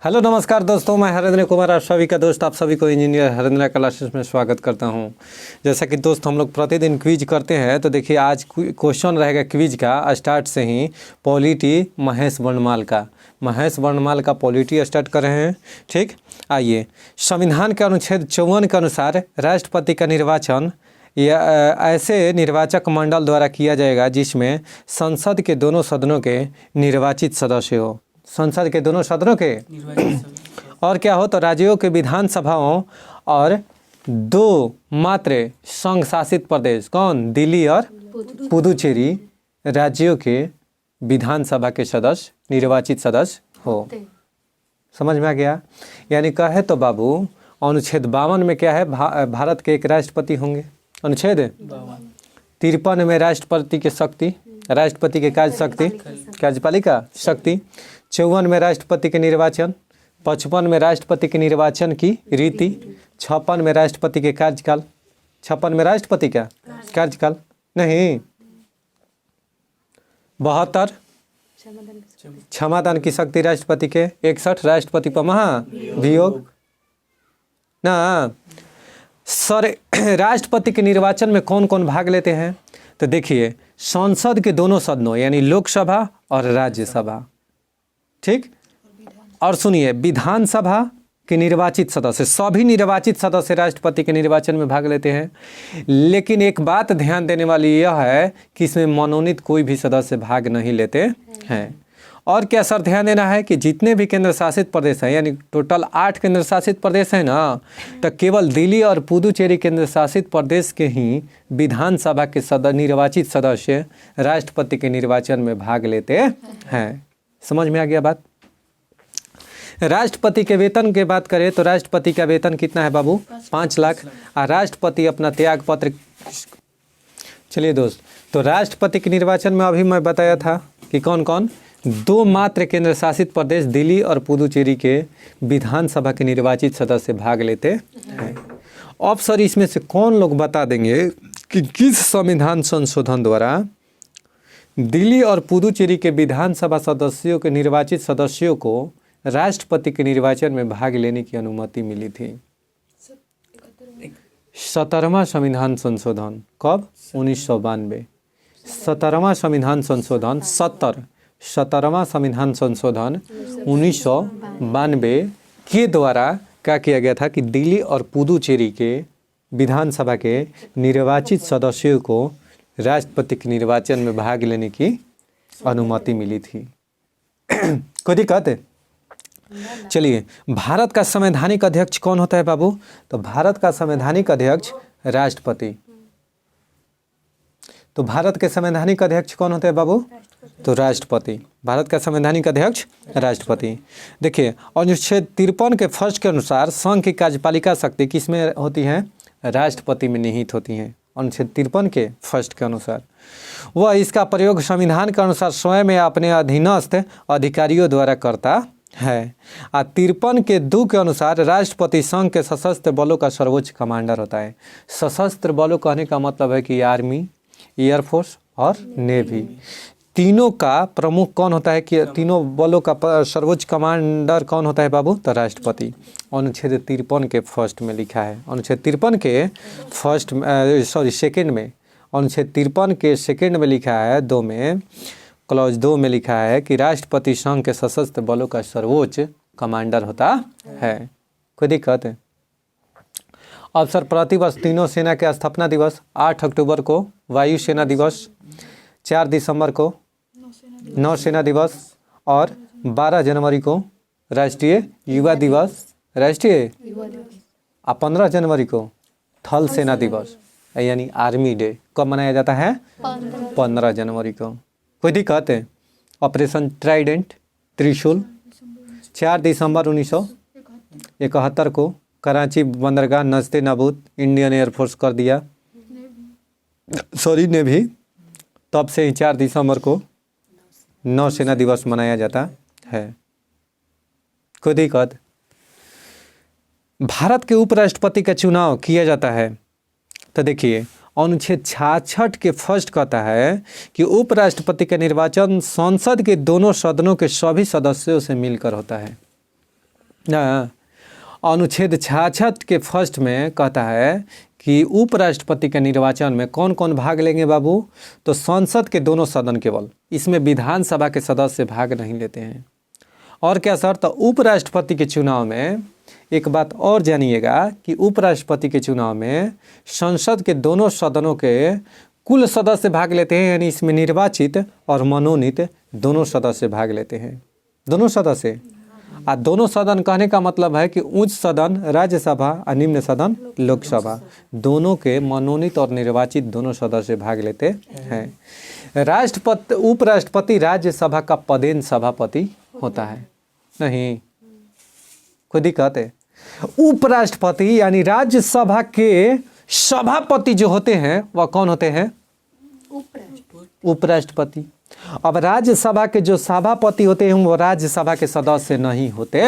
Hello नमस्कार दोस्तों, मैं हरेंद्र कुमार आप सभी का दोस्त, आप सभी को इंजीनियर हरेंद्र क्लासेस में स्वागत करता हूं। जैसा कि दोस्त हम लोग प्रतिदिन क्विज करते हैं, तो देखिए आज क्वेश्चन रहेगा क्विज का स्टार्ट से ही पॉलिटी महेश वर्णमाल का पॉलिटी स्टार्ट कर रहे हैं। ठीक, आइए। संविधान के अनुच्छेद 54 के अनुसार राष्ट्रपति का निर्वाचन या ऐसे निर्वाचक मंडल द्वारा किया जाएगा जिसमें संसद के दोनों सदनों के निर्वाचित सदस्य हो। संसद के दोनों सदनों के और क्या हो तो राज्यों के विधानसभाओं और दो मात्र संघ शासित प्रदेश, कौन? दिल्ली और पुदुचेरी, राज्यों के विधानसभा के सदस्य निर्वाचित सदस्य हो। समझ में आ गया? यानी कहे तो बाबू अनुच्छेद 52 में क्या है, भारत के एक राष्ट्रपति होंगे। अनुच्छेद 53 में राष्ट्रपति की शक्ति, राष्ट्रपति के कार्यपालिका शक्ति, 54 में राष्ट्रपति के निर्वाचन, 55 में राष्ट्रपति के निर्वाचन की रीति, 56 में राष्ट्रपति के कार्यकाल, 56 में राष्ट्रपति का कार्यकाल नहीं, 72 क्षमादान की शक्ति राष्ट्रपति के, 61 राष्ट्रपति पर महाभियोग ना। सर राष्ट्रपति के निर्वाचन में कौन कौन भाग लेते हैं? तो देखिए संसद के दोनों सदनों यानी लोकसभा और राज्यसभा, ठीक। और सुनिए विधानसभा के निर्वाचित सदस्य, सभी निर्वाचित सदस्य राष्ट्रपति के निर्वाचन में भाग लेते हैं। लेकिन एक बात ध्यान देने वाली यह है कि इसमें मनोनीत कोई भी सदस्य भाग नहीं लेते हैं। और क्या सर ध्यान देना है कि जितने भी केंद्र शासित प्रदेश हैं, यानी टोटल 8 केंद्र शासित प्रदेश हैं ना, तो केवल दिल्ली और पुदुचेरी केंद्र शासित प्रदेश के ही विधानसभा के निर्वाचित सदस्य राष्ट्रपति के निर्वाचन में भाग लेते हैं। समझ में आ गया बात? राष्ट्रपति के वेतन की बात करें तो राष्ट्रपति का वेतन कितना है बाबू? 5 लाख। और राष्ट्रपति अपना त्याग पत्र, चलिए दोस्त, तो राष्ट्रपति के निर्वाचन में अभी मैं बताया था कि कौन कौन, 2 मात्र केंद्र शासित प्रदेश दिल्ली और पुदुचेरी के विधानसभा के निर्वाचित सदस्य भाग लेते हैं। अब सर इसमें से कौन लोग बता देंगे कि किस संविधान संशोधन द्वारा दिल्ली और पुदुचेरी के विधानसभा सदस्यों के निर्वाचित सदस्यों को राष्ट्रपति के निर्वाचन में भाग लेने की अनुमति मिली थी? 17वां संविधान संशोधन। कब? 1992। 17वां संविधान संशोधन 17वां संविधान संशोधन 1992 के द्वारा क्या किया गया था कि दिल्ली और पुदुचेरी के विधानसभा के निर्वाचित सदस्यों को राष्ट्रपति के निर्वाचन में भाग लेने की अनुमति मिली थी। कोई दिक्कत है? चलिए, भारत का संवैधानिक अध्यक्ष कौन होता है बाबू? तो भारत का संवैधानिक अध्यक्ष राष्ट्रपति। तो भारत के संवैधानिक अध्यक्ष कौन होते हैं बाबू? तो राष्ट्रपति। भारत का संवैधानिक अध्यक्ष राष्ट्रपति। देखिए अनुच्छेद 53 के फर्स्ट के अनुसार संघ की कार्यपालिका शक्ति किसमें होती है? राष्ट्रपति में निहित होती है। अनुच्छेद 53 के फर्स्ट के अनुसार वह इसका प्रयोग संविधान के अनुसार स्वयं या अपने अधीनस्थ अधिकारियों द्वारा करता है। 53 के 2 के अनुसार राष्ट्रपति संघ के सशस्त्र बलों का सर्वोच्च कमांडर होता है। सशस्त्र बलों कहने का मतलब है कि आर्मी, एयरफोर्स और नेवी, तीनों का प्रमुख कौन होता है? कि तीनों बलों का सर्वोच्च कमांडर कौन होता है बाबू? तो राष्ट्रपति। अनुच्छेद 53 के फर्स्ट में लिखा है, अनुच्छेद 53 के सेकंड में, अनुच्छेद 53 के सेकंड में लिखा है, 2 में, क्लॉज 2 में लिखा है कि राष्ट्रपति संघ के सशस्त्र बलों का सर्वोच्च कमांडर होता है। कोई दिक्कत है? अब सर प्रतिवर्ष तीनों सेना के स्थापना दिवस 8 अक्टूबर को वायुसेना दिवस, 4 दिसंबर को नौसेना दिवस और 12 जनवरी को राष्ट्रीय युवा दिवस, राष्ट्रीय, और 15 जनवरी को थल सेना दिवस यानी आर्मी डे कब मनाया जाता है? 15 जनवरी को। कोई दिक्कत है? ऑपरेशन ट्राइडेंट, त्रिशूल, 4 दिसंबर 1971 को कराची बंदरगाह नस्ते नाबूद इंडियन एयरफोर्स कर दिया, सॉरी नेवी। तब से ही 4 दिसंबर को नौसेना दिवस मनाया जाता है। कोई दिक्कत? भारत के उपराष्ट्रपति का चुनाव किया जाता है तो देखिए अनुच्छेद 66 के फर्स्ट कहता है कि उपराष्ट्रपति का निर्वाचन संसद के दोनों सदनों के सभी सदस्यों से मिलकर होता है। ना। अनुच्छेद 66 के फर्स्ट में कहता है कि उपराष्ट्रपति के निर्वाचन में कौन कौन भाग लेंगे बाबू? तो संसद के दोनों सदन केवल, इसमें विधानसभा के सदस्य भाग नहीं लेते हैं। और क्या सर? तो उपराष्ट्रपति के चुनाव में एक बात और जानिएगा कि उपराष्ट्रपति के चुनाव में संसद के दोनों सदनों के कुल सदस्य भाग लेते हैं, यानी इसमें निर्वाचित और मनोनीत दोनों सदस्य भाग लेते हैं, दोनों सदस्य। दोनों सदन कहने का मतलब है कि उच्च सदन राज्यसभा और निम्न सदन लोकसभा, दोनों के मनोनीत और निर्वाचित दोनों सदस्य भाग लेते हैं। राष्ट्रपति उपराष्ट्रपति राज्यसभा का पदेन सभापति होता है, नहीं कोई दिक्कत है? उपराष्ट्रपति यानी राज्यसभा के सभापति जो होते हैं वह कौन होते हैं? उपराष्ट्रपति। अब राज्यसभा के जो सभापति होते हैं वो राज्यसभा के सदस्य नहीं होते।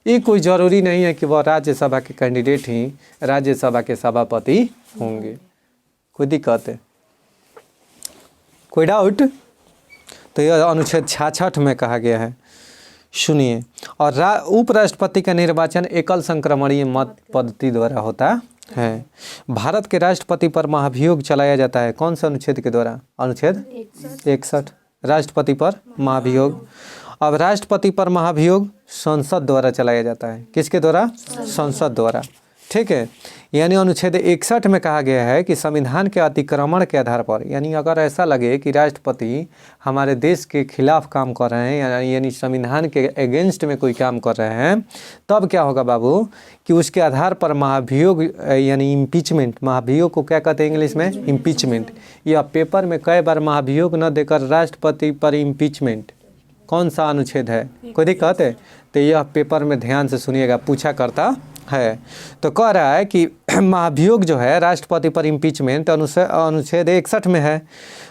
ये कोई जरूरी नहीं है कि वह राज्यसभा के कैंडिडेट ही राज्यसभा के सभापति होंगे। कोई दिक्कत है? कोई डाउट? तो यह अनुच्छेद 66 में कहा गया है। सुनिए, और उपराष्ट्रपति का निर्वाचन एकल संक्रमणीय मत पद्धति द्वारा होता है। भारत के राष्ट्रपति पर महाभियोग चलाया जाता है, कौन सा अनुच्छेद के द्वारा? अनुच्छेद 61, राष्ट्रपति पर महाभियोग। अब राष्ट्रपति पर महाभियोग संसद द्वारा चलाया जाता है। किसके द्वारा? संसद द्वारा। ठीक है, यानी अनुच्छेद 61 में कहा गया है कि संविधान के अतिक्रमण के आधार पर, यानी अगर ऐसा लगे कि राष्ट्रपति हमारे देश के खिलाफ काम कर रहे हैं, यानी संविधान के अगेंस्ट में कोई काम कर रहे हैं, तब क्या होगा बाबू कि उसके आधार पर महाभियोग यानी इम्पीचमेंट, महाभियोग को क्या कहते हैं इंग्लिश में? इम्पीचमेंट। यह पेपर में कई बार महाभियोग न देकर राष्ट्रपति पर इम्पीचमेंट, कौन सा अनुच्छेद है? कोई दिक्कत है? तो यह पेपर में ध्यान से सुनिएगा, पूछा करता है। तो कह रहा है कि महाभियोग जो है राष्ट्रपति पर इम्पीचमेंट अनुच्छेद 61 में है।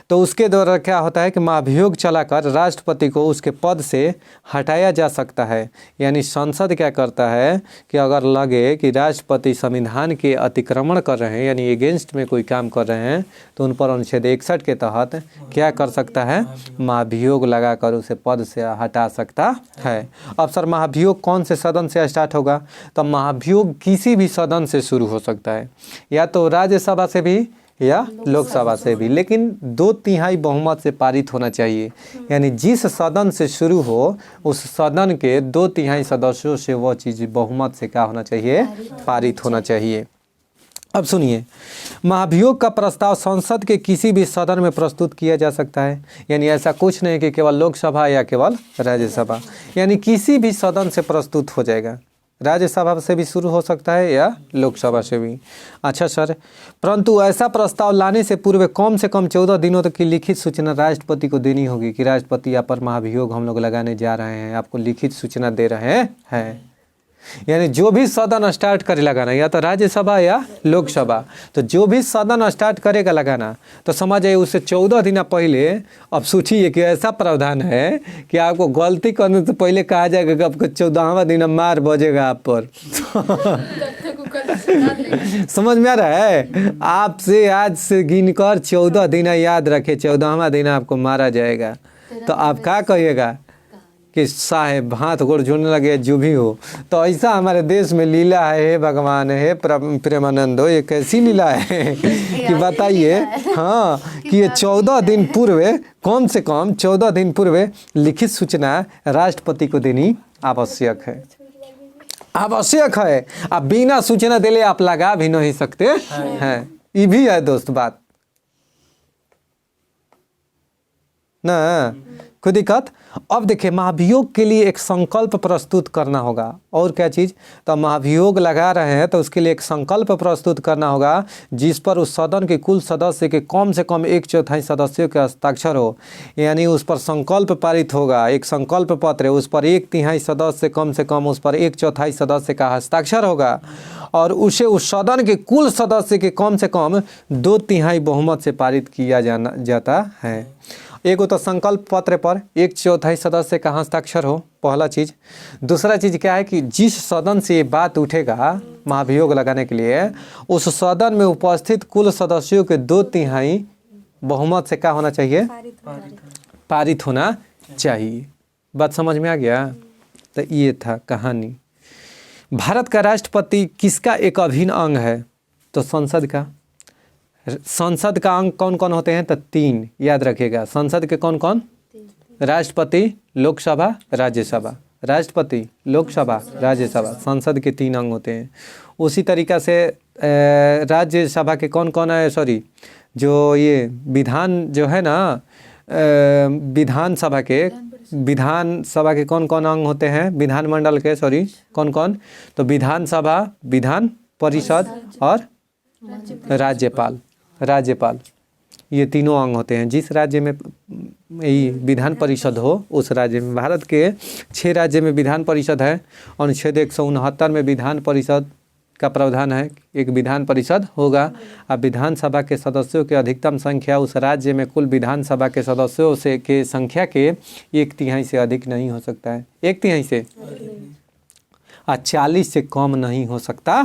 तो उसके द्वारा क्या होता है कि महाभियोग चलाकर राष्ट्रपति को उसके पद से हटाया जा सकता है। यानी संसद क्या करता है कि अगर लगे कि राष्ट्रपति संविधान के अतिक्रमण कर रहे हैं, यानी अगेंस्ट में कोई काम कर रहे हैं, तो उन पर अनुच्छेद 61 के तहत क्या कर सकता है? महाभियोग लगाकर उसे पद से हटा सकता है। अब सर महाभियोग कौन से सदन से स्टार्ट होगा? तो महाभियोग किसी भी सदन से शुरू हो सकता है, या तो राज्यसभा से भी या लोकसभा से भी, लेकिन 2/3 बहुमत से पारित होना चाहिए। यानी जिस सदन से शुरू हो उस सदन के 2/3 सदस्यों से वह चीज़ बहुमत से क्या होना चाहिए? पारित होना चाहिए। अब सुनिए, महाभियोग का प्रस्ताव संसद के किसी भी सदन में प्रस्तुत किया जा सकता है। यानी ऐसा कुछ नहीं कि केवल लोकसभा या केवल राज्यसभा, यानी किसी भी सदन से प्रस्तुत हो जाएगा। राज्यसभा से भी शुरू हो सकता है या लोकसभा से भी। अच्छा सर, परंतु ऐसा प्रस्ताव लाने से पूर्व कम से कम 14 दिनों तक की लिखित सूचना राष्ट्रपति को देनी होगी कि राष्ट्रपति आप पर महाभियोग हम लोग लगाने जा रहे हैं, आपको लिखित सूचना दे रहे हैं। यानी जो भी सदन स्टार्ट करे लगाना, या तो राज्यसभा या लोकसभा, तो जो भी सदन स्टार्ट करेगा लगाना, तो समझ आइए उससे 14 दिन पहले। अब सोचिए कि ऐसा प्रावधान है कि आपको गलती करने से पहले कहा जाएगा कि आपको 14वां दिन मार बजेगा आप पर। समझ में आ रहा है? आपसे आज से गिनकर 14 दिन याद रखे, 14वां दिन आपको मारा जाएगा। तो आप क्या कहिएगा कि साहेब हाथ गोड़ जोड़ने लगे, जो भी हो। तो ऐसा हमारे देश में लीला है, हे भगवान, हे प्रेमानंद हो, ये कैसी लीला है कि बताइए। हाँ, कि ये 14 दिन पूर्व, कम से कम 14 दिन पूर्व लिखित सूचना राष्ट्रपति को देनी आवश्यक है, आवश्यक है। आप बिना सूचना दिले आप लगा भी नहीं सकते हैं। ये भी है दोस्त बात ना, कोई दिक्कत? अब देखिए, महाभियोग के लिए एक संकल्प प्रस्तुत करना होगा। और क्या चीज़? तो महाभियोग लगा रहे हैं तो उसके लिए एक संकल्प प्रस्तुत करना होगा जिस पर उस सदन के कुल सदस्य के कम से कम 1/4 सदस्यों के हस्ताक्षर हो। यानी उस पर संकल्प पारित होगा, एक संकल्प पत्र है, उस पर 1/3 सदस्य कम से कम उस पर 1/4 सदस्य का हस्ताक्षर होगा, और उसे उस सदन के कुल सदस्य के कम से कम 2/3 बहुमत से पारित किया जाता है। एक तो संकल्प पत्र पर 1/4 सदस्य का हस्ताक्षर हो, पहला चीज़। दूसरा चीज़ क्या है कि जिस सदन से ये बात उठेगा महाभियोग लगाने के लिए, उस सदन में उपस्थित कुल सदस्यों के 2/3 बहुमत से क्या होना चाहिए? पारित होना चाहिए। बात समझ में आ गया? तो ये था कहानी। भारत का राष्ट्रपति किसका एक अभिन्न अंग है? तो संसद का। संसद का अंग कौन कौन होते हैं? तो 3 याद रखिएगा। संसद के कौन कौन? राष्ट्रपति, लोकसभा, राज्यसभा। राष्ट्रपति, लोकसभा, राज्यसभा, संसद के 3 अंग होते हैं। उसी तरीक़ा से राज्यसभा के कौन कौन है? सॉरी, जो ये विधान जो है ना, विधानसभा के कौन कौन अंग होते हैं? विधानमंडल के, सॉरी, कौन कौन? तो विधानसभा, विधान परिषद और राज्यपाल, ये तीनों अंग होते हैं। जिस राज्य में यही विधान परिषद हो उस राज्य में, भारत के 6 राज्य में विधान परिषद है। अनुच्छेद 169 में विधान परिषद का प्रावधान है, एक विधान परिषद होगा। अब विधानसभा के सदस्यों की अधिकतम संख्या उस राज्य में कुल विधानसभा के सदस्यों से के संख्या के 1/3 से अधिक नहीं हो सकता है। 1/3 से 40 से कम नहीं हो सकता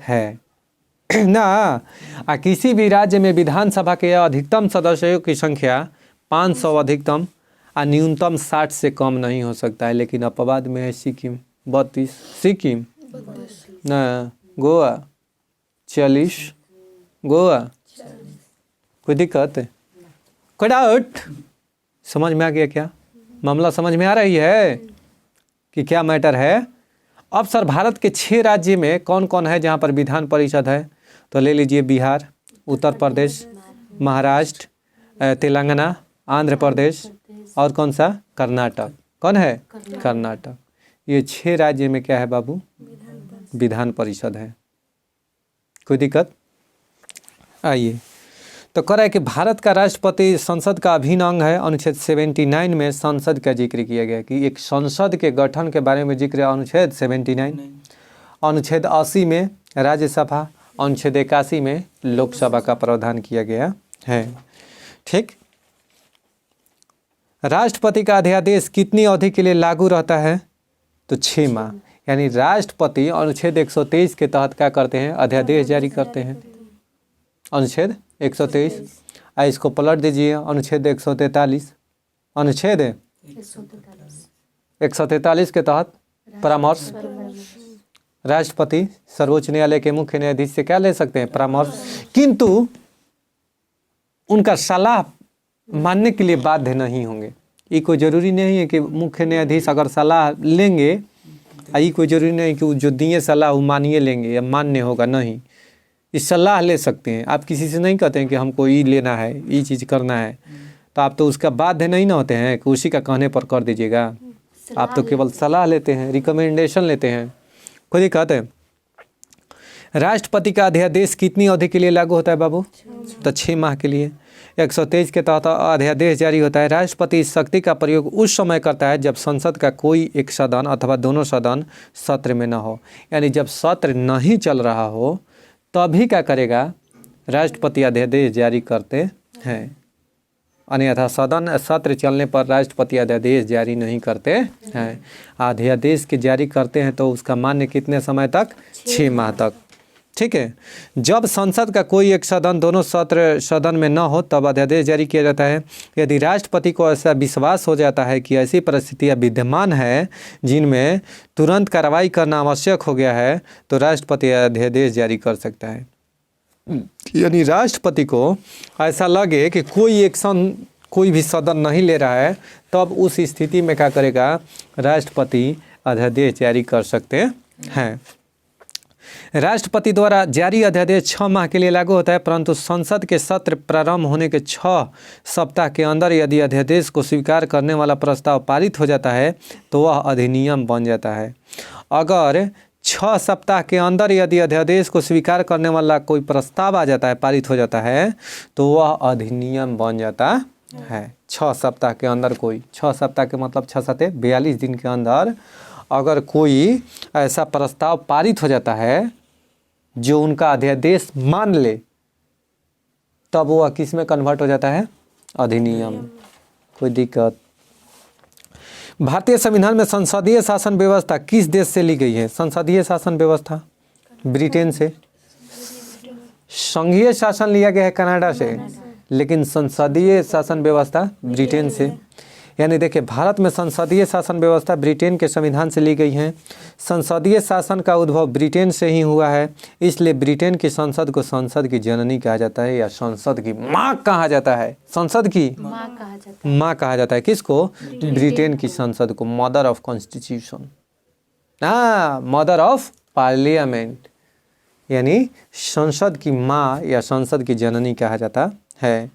है ना। किसी भी राज्य में विधानसभा के अधिकतम सदस्यों की संख्या 500 अधिकतम और न्यूनतम 60 से कम नहीं हो सकता है। लेकिन अपवाद में है सिक्किम 32, सिक्किम ना, गोवा 40, गोवा। कोई दिक्कत है? कोई डाउट? समझ में आ गया क्या? मामला समझ में आ रही है कि क्या मैटर है? अब सर भारत के 6 राज्य में कौन कौन है जहाँ पर विधान परिषद है? तो ले लीजिए बिहार, उत्तर प्रदेश, महाराष्ट्र, तेलंगाना, आंध्र प्रदेश और कौन सा? कर्नाटक। कौन है? कर्नाटक। ये 6 राज्य में क्या है बाबू? विधान परिषद है। कोई दिक्कत? आइए, तो कह रहा है कि भारत का राष्ट्रपति संसद का अभिन्न अंग है। अनुच्छेद 79 में संसद का जिक्र किया गया कि एक संसद के गठन के बारे में जिक्र है। अनुच्छेद 79, अनुच्छेद 80 में राज्यसभा, अनुच्छेद 81 में लोकसभा का प्रावधान किया गया है। ठीक। राष्ट्रपति का अध्यादेश कितनी अवधि के लिए लागू रहता है? तो 6 माह। यानी राष्ट्रपति अनुच्छेद 123 के तहत क्या करते हैं? अध्यादेश जारी करते हैं। अनुच्छेद 123, इसको पलट दीजिए। अनुच्छेद 143, अनुच्छेद 143 के तहत परामर्श, राष्ट्रपति सर्वोच्च न्यायालय के मुख्य न्यायाधीश से क्या ले सकते हैं? परामर्श। किंतु उनका सलाह मानने के लिए बाध्य नहीं होंगे। ये कोई ज़रूरी नहीं है कि मुख्य न्यायाधीश अगर सलाह लेंगे, ये कोई ज़रूरी नहीं कि जो दिए सलाह वो मानिए लेंगे या मान्य होगा, नहीं। इस सलाह ले सकते हैं। आप किसी से नहीं कहते हैं कि हमको ये लेना है, ये चीज़ करना है, तो आप तो उसका बाध्य नहीं ना होते हैं कि उसी का कहने पर कर दीजिएगा। आप तो केवल सलाह लेते हैं, रिकमेंडेशन लेते हैं। कोई दिक्कत है? राष्ट्रपति का अध्यादेश कितनी अवधि के लिए लागू होता है बाबू? तो 6 माह के लिए। 123 के तहत अध्यादेश जारी होता है। राष्ट्रपति इस शक्ति का प्रयोग उस समय करता है जब संसद का कोई एक सदन अथवा दोनों सदन सत्र में न हो। यानी जब सत्र नहीं चल रहा हो तभी क्या करेगा? राष्ट्रपति अध्यादेश जारी करते हैं। अन्यथा सदन सत्र चलने पर राष्ट्रपति अध्यादेश जारी नहीं करते हैं। अध्यादेश के जारी करते हैं तो उसका मान्य कितने समय तक? 6 माह तक। ठीक है। जब संसद का कोई एक सदन दोनों सत्र सदन में न हो तब अध्यादेश जारी किया जाता है। यदि राष्ट्रपति को ऐसा विश्वास हो जाता है कि ऐसी परिस्थितियां विद्यमान है जिनमें तुरंत कार्रवाई करना आवश्यक हो गया है तो राष्ट्रपति अध्यादेश जारी कर सकता है। यानी राष्ट्रपति को ऐसा लगे कि कोई एक्शन कोई भी सदन नहीं ले रहा है तब उस स्थिति में क्या करेगा? राष्ट्रपति अध्यादेश जारी कर सकते हैं। राष्ट्रपति द्वारा जारी अध्यादेश 6 माह के लिए लागू होता है, परंतु संसद के सत्र प्रारंभ होने के 6 सप्ताह के अंदर यदि अध्यादेश को स्वीकार करने वाला प्रस्ताव पारित हो जाता है तो वह अधिनियम बन जाता है। अगर 6 सप्ताह के अंदर यदि अध्यादेश को स्वीकार करने वाला कोई प्रस्ताव आ जाता है, पारित हो जाता है, तो वह अधिनियम बन जाता है। 6 सप्ताह के अंदर कोई, 6 सप्ताह के मतलब 6 सत्ते 42 दिन के अंदर अगर कोई ऐसा प्रस्ताव पारित हो जाता है जो उनका अध्यादेश मान ले तब वह किस में कन्वर्ट हो जाता है? अधिनियम। कोई दिक्कत? भारतीय संविधान में संसदीय शासन व्यवस्था किस देश से ली गई है? संसदीय शासन व्यवस्था ब्रिटेन से। संघीय शासन लिया गया है कनाडा से, लेकिन संसदीय शासन व्यवस्था ब्रिटेन से। यानी देखिए भारत में संसदीय शासन व्यवस्था ब्रिटेन के संविधान से ली गई है। संसदीय शासन का उद्भव ब्रिटेन से ही हुआ है, इसलिए ब्रिटेन की संसद को संसद की जननी कहा जाता है या संसद की माँ कहा जाता है। संसद की माँ कहा जाता है किसको? ब्रिटेन की संसद को, mother of constitution, mother of parliament, यानी संसद की माँ या संसद की जननी कहा जाता है।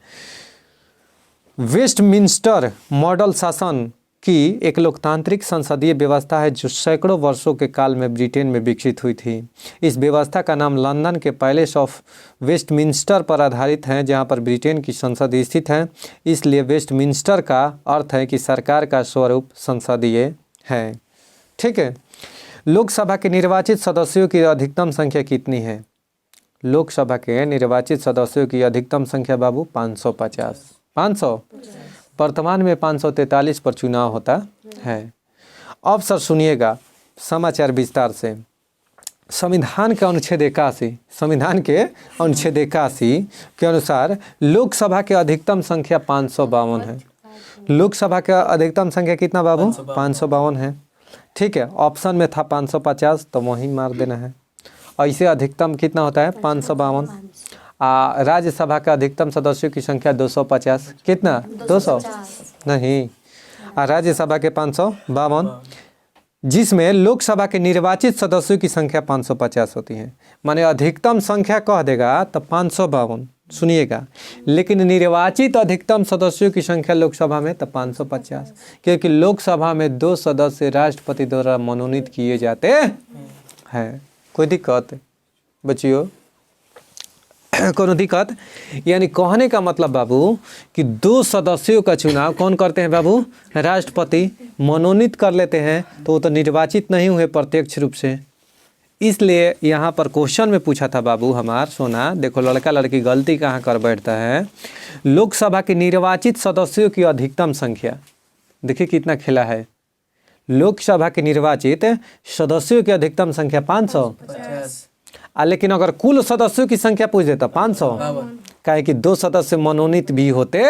वेस्टमिंस्टर मॉडल शासन की एक लोकतांत्रिक संसदीय व्यवस्था है जो सैकड़ों वर्षों के काल में ब्रिटेन में विकसित हुई थी। इस व्यवस्था का नाम लंदन के पैलेस ऑफ वेस्टमिंस्टर पर आधारित है, जहां पर ब्रिटेन की संसद स्थित है। इसलिए वेस्टमिंस्टर का अर्थ है कि सरकार का स्वरूप संसदीय है। ठीक है। लोकसभा के निर्वाचित सदस्यों की अधिकतम संख्या कितनी है? लोकसभा के निर्वाचित सदस्यों की अधिकतम संख्या बाबू 550। 500। वर्तमान में 543 पर चुनाव होता है। अब सर सुनिएगा समाचार विस्तार से। संविधान के अनुच्छेद 81 के अनुसार लोकसभा के अधिकतम संख्या 552 है। लोकसभा का अधिकतम संख्या कितना बाबू? 552 है। ठीक है। ऑप्शन में था 550, तो वहीं मार देना है। ऐसे अधिकतम कितना होता है? 552। राज्यसभा का अधिकतम सदस्यों की संख्या 250। कितना? 200 नहीं, राज्यसभा के 552, जिसमें लोकसभा के निर्वाचित सदस्यों की संख्या 550 होती है। माने अधिकतम संख्या कह देगा तो 552, सुनिएगा, लेकिन निर्वाचित अधिकतम सदस्यों की संख्या लोकसभा में तो 550, क्योंकि लोकसभा में 2 सदस्य राष्ट्रपति द्वारा मनोनीत किए जाते हैं। कोई दिक्कत बच्चियों? कोनो दिक्कत? यानी कहने का मतलब बाबू कि 2 सदस्यों का चुनाव कौन करते हैं बाबू? राष्ट्रपति मनोनीत कर लेते हैं, तो वो तो निर्वाचित नहीं हुए प्रत्यक्ष रूप से। इसलिए यहाँ पर क्वेश्चन में पूछा था बाबू हमार सोना, देखो लड़का लड़की गलती कहाँ कर बैठता है। लोकसभा के निर्वाचित सदस्यों की अधिकतम संख्या, देखिए कितना खेला है। लोकसभा के निर्वाचित सदस्यों की अधिकतम संख्या 550, लेकिन अगर कुल सदस्यों की संख्या पूछ देता 500, काहे कि 2 सदस्य मनोनीत भी होते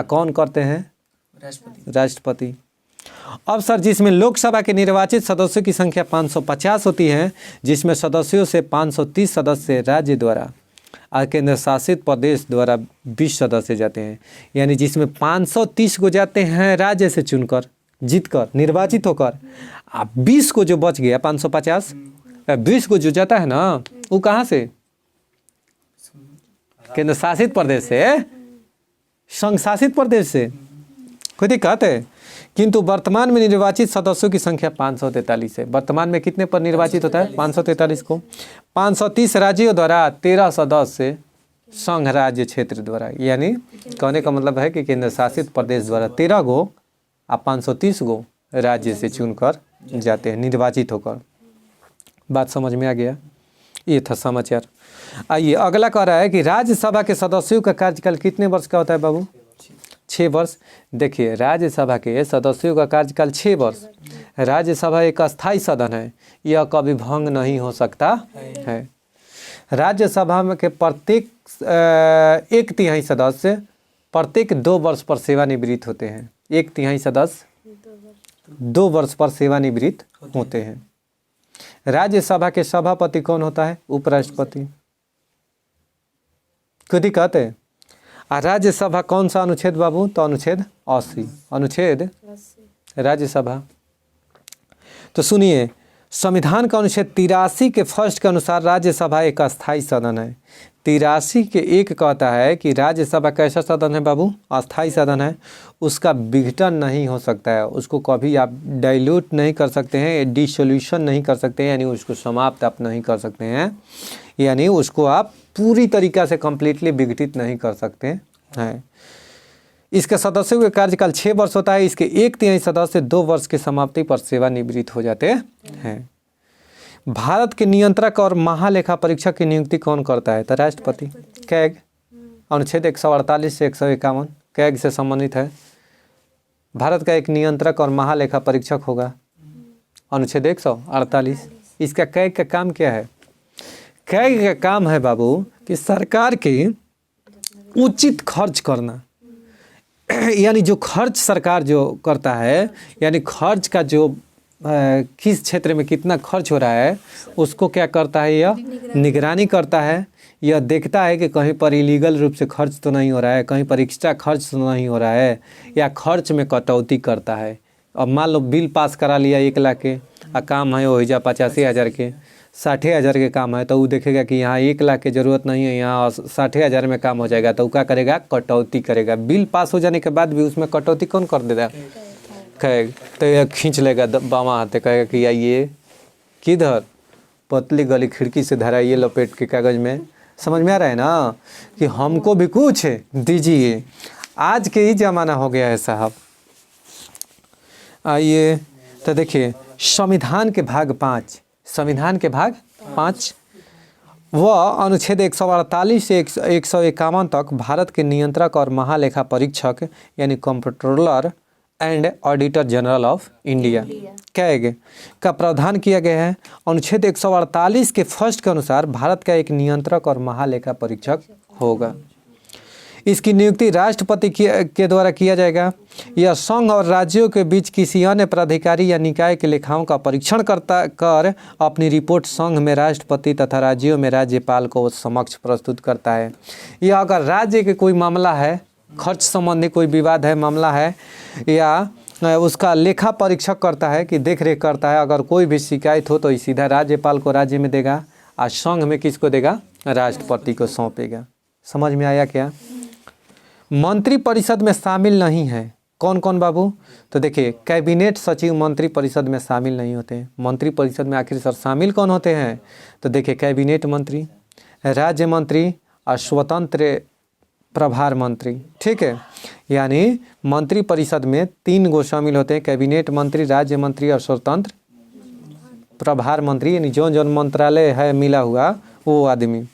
कौन करते हैं? राष्ट्रपति। अब सर जिसमें लोकसभा के निर्वाचित सदस्यों की संख्या 550 होती है, जिसमें सदस्यों से 530 सदस्य राज्य द्वारा और केंद्र शासित प्रदेश द्वारा 20 सदस्य जाते हैं, यानी जिसमें 530 को जाते हैं राज्य से चुनकर, जीतकर, निर्वाचित होकर, 20 को जो बच गया 550, 20 को जो जाता है ना, वो कहाँ से? केंद्र शासित प्रदेश से, संघ शासित प्रदेश से। कोई दिक्कत है? किंतु वर्तमान में निर्वाचित सदस्यों की संख्या 543 है। वर्तमान में कितने पर निर्वाचित होता है? 543 को। 530 राज्यों द्वारा, 13 सदस्य संघ राज्य क्षेत्र द्वारा, यानी कहने का मतलब है कि केंद्र शासित प्रदेश द्वारा 13 गो और 530 गो राज्य से चुनकर जाते हैं निर्वाचित होकर। बात समझ में आ गया? ये था समाचार। आइए अगला कह रहा है कि राज्यसभा के सदस्यों का कार्यकाल कितने वर्ष का होता है बाबू? 6 वर्ष। देखिए राज्यसभा के सदस्यों का कार्यकाल 6 वर्ष। राज्यसभा एक अस्थायी सदन है, यह कभी भंग नहीं हो सकता है। राज्यसभा में के प्रत्येक 1/3 सदस्य प्रत्येक 2 वर्ष पर सेवानिवृत्त होते हैं। 1/3 सदस्य 2 वर्ष पर सेवानिवृत्त होते हैं। राज्यसभा के सभापति कौन होता है? उपराष्ट्रपति। कोई दिक्कत है? राज्यसभा कौन सा अनुच्छेद बाबू? तो अनुच्छेद 80। अनुच्छेद राज्यसभा। तो सुनिए, संविधान का अनुच्छेद 83 के फर्स्ट के अनुसार राज्यसभा एक अस्थायी सदन है। 83 के 1 कहता है कि राज्यसभा कैसा सदन है बाबू? अस्थायी सदन है। उसका विघटन नहीं हो सकता है, उसको कभी आप डाइल्यूट नहीं कर सकते हैं, डिसोल्यूशन नहीं कर सकते हैं, यानी उसको समाप्त आप नहीं कर सकते हैं, यानी उसको आप पूरी तरीक़ा से कम्प्लीटली विघटित नहीं कर सकते हैं। इसके सदस्यों का कार्यकाल 6 वर्ष होता है। इसके 1/3 सदस्य 2 वर्ष की समाप्ति पर सेवानिवृत्त हो जाते हैं। भारत के नियंत्रक और महालेखा परीक्षक की नियुक्ति कौन करता है? तो राष्ट्रपति। कैग अनुच्छेद 148 से 151 कैग से संबंधित है। भारत का एक नियंत्रक और महालेखा परीक्षक होगा, अनुच्छेद 148। इसका कैग का काम क्या है? कैग का काम है बाबू कि सरकार के उचित खर्च करना, यानी जो खर्च सरकार जो करता है, यानी खर्च का जो किस क्षेत्र में कितना खर्च हो रहा है उसको क्या करता है, यह निगरानी करता है। यह देखता है कि कहीं पर इलीगल रूप से खर्च तो नहीं हो रहा है, कहीं पर एक्स्ट्रा खर्च तो नहीं हो रहा है, या खर्च में कटौती करता है। अब मान लो बिल पास करा लिया 1 लाख के, काम है हो जा 85,000 के, 60,000 के काम है, तो वो देखेगा कि यहाँ 1 लाख की ज़रूरत नहीं है, यहाँ 60,000 में काम हो जाएगा, तो वो क्या करेगा, कटौती करेगा। बिल पास हो जाने के बाद भी उसमें कटौती कौन कर देगा, कहेगा तो यह खींच लेगा बामा हाथे, कहेगा कि ये किधर, पतली गली खिड़की से धरा ये लपेट के कागज़ में। समझ में आ रहा है ना कि हमको भी कुछ दीजिए। आज के ही ज़माना हो गया है साहब। आइए तो देखिए संविधान के भाग 5, संविधान के भाग 5 वह अनुच्छेद 148 से 151 तक भारत के नियंत्रक और महालेखा परीक्षक यानी comptroller and auditor general of India कहेंगे का प्रावधान किया गया है। अनुच्छेद 148 के फर्स्ट के अनुसार भारत का एक नियंत्रक और महालेखा परीक्षक होगा। इसकी नियुक्ति राष्ट्रपति के द्वारा किया जाएगा। यह संघ और राज्यों के बीच किसी अन्य प्राधिकारी या निकाय के लेखाओं का परीक्षण कर अपनी रिपोर्ट संघ में राष्ट्रपति तथा राज्यों में राज्यपाल को समक्ष प्रस्तुत करता है। यह अगर राज्य के कोई मामला है, खर्च संबंधी कोई विवाद है, मामला है, या उसका लेखा परीक्षक करता है कि देख रेख करता है, अगर कोई भी शिकायत हो तो सीधा राज्यपाल को राज्य में देगा और संघ में किसको देगा, राष्ट्रपति को सौंपेगा। समझ में आया क्या। मंत्री परिषद में शामिल नहीं है कौन कौन बाबू, तो देखिए कैबिनेट सचिव मंत्री परिषद में शामिल नहीं होते हैं। मंत्री परिषद में आखिर सर शामिल कौन होते हैं, तो देखिए कैबिनेट मंत्री, राज्य मंत्री और स्वतंत्र प्रभार मंत्री। ठीक है, यानी मंत्री परिषद में 3 गो शामिल होते हैं, कैबिनेट मंत्री, राज्य मंत्री और स्वतंत्र प्रभार मंत्री, यानी जो मंत्रालय है मिला हुआ वो आदमी।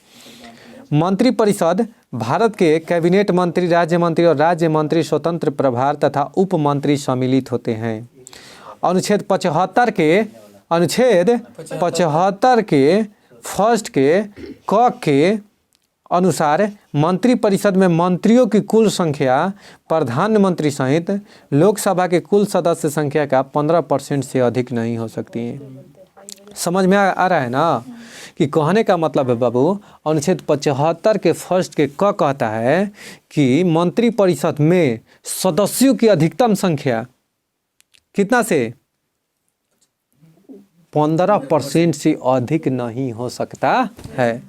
मंत्री परिषद भारत के कैबिनेट मंत्री, राज्य मंत्री और राज्य मंत्री, स्वतंत्र प्रभार तथा उप मंत्री सम्मिलित होते हैं। अनुच्छेद 75 के फर्स्ट के क के अनुसार मंत्री परिषद में मंत्रियों की कुल संख्या प्रधानमंत्री सहित लोकसभा के कुल सदस्य संख्या का 15% से अधिक नहीं हो सकती है। समझ में आ रहा है ना कि कहने का मतलब है बाबू, अनुच्छेद 75 के फर्स्ट के क कहता है कि मंत्री परिषद में सदस्यों की अधिकतम संख्या कितना से 15% से अधिक नहीं हो सकता है।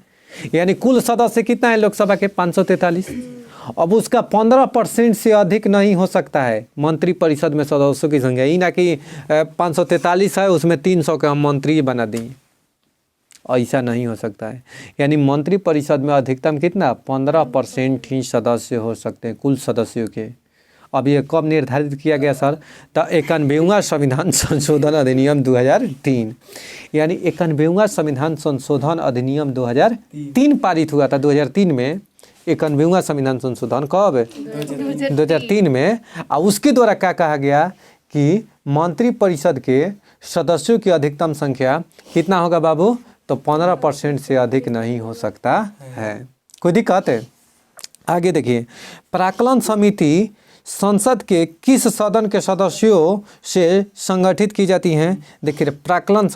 यानी कुल सदस्य कितना है लोकसभा के 543, अब उसका 15% से अधिक नहीं हो सकता है मंत्री परिषद में सदस्यों की संख्या। ये ना कि 543 है उसमें 300 के हम मंत्री बना दें, ऐसा नहीं हो सकता है। यानी मंत्री परिषद में अधिकतम कितना 15% ही सदस्य हो सकते हैं कुल सदस्यों के। अब ये कब निर्धारित किया गया सर, तो 91वां संविधान संशोधन अधिनियम 2003, यानी 91वां संविधान संशोधन अधिनियम 2003 पारित हुआ था 2003 में। 91वां संविधान संशोधन कब, 2003 में। और उसके द्वारा क्या कहा गया कि मंत्री परिषद के सदस्यों की अधिकतम संख्या कितना होगा बाबू, तो 15% से अधिक नहीं हो सकता है। कोई दिक्कत है। आगे देखिए, प्राक्कलन समिति संसद के किस सदन के सदस्यों से संगठित की जाती हैं। देखिए प्राक्कलन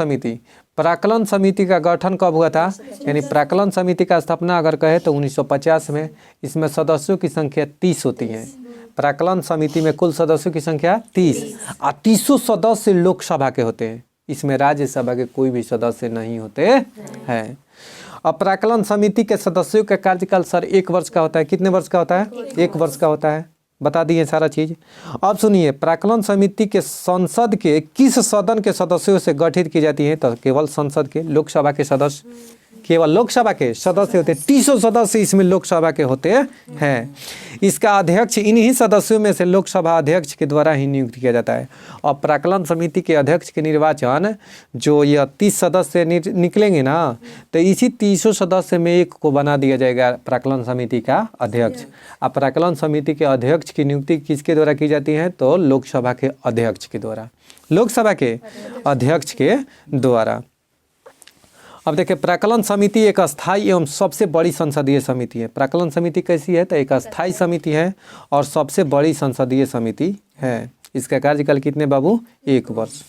समिति का गठन कब हुआ था, यानी प्राक्कलन समिति का स्थापना अगर कहे तो 1950 में। इसमें सदस्यों की संख्या 30 होती है। प्राक्कलन समिति में कुल सदस्यों की संख्या 30 और 30 सदस्य लोकसभा के होते हैं। इसमें राज्यसभा के कोई भी सदस्य नहीं होते हैं। अब प्राक्कलन समिति के सदस्यों का कार्यकाल सर 1 वर्ष का होता है। कितने वर्ष का होता है, 1 वर्ष का होता है। बता दिए सारा चीज। अब सुनिए, प्राक्कलन समिति के संसद के किस सदन के सदस्यों से गठित की जाती है, तो केवल संसद के, लोकसभा के सदस्य, केवल लोकसभा के सदस्य होते हैं। 300 सदस्य इसमें लोकसभा के होते हैं। इसका अध्यक्ष इन्हीं सदस्यों में से लोकसभा अध्यक्ष के द्वारा ही नियुक्त किया जाता है। और प्राक्कलन समिति के अध्यक्ष के निर्वाचन जो यह 30 सदस्य निकलेंगे ना, तो इसी 300 सदस्य में एक को बना दिया जाएगा प्राक्कलन समिति का अध्यक्ष। और प्राक्कलन समिति के अध्यक्ष की नियुक्ति किसके द्वारा की जाती है, तो लोकसभा के अध्यक्ष के द्वारा, लोकसभा के अध्यक्ष के द्वारा। अब देखिए, प्राक्कलन समिति एक अस्थायी एवं सबसे बड़ी संसदीय समिति है। प्राक्कलन समिति कैसी है? तो एक अस्थायी समिति है और सबसे बड़ी संसदीय समिति है। इसका कार्यकाल कितने बाबू? 1 वर्ष।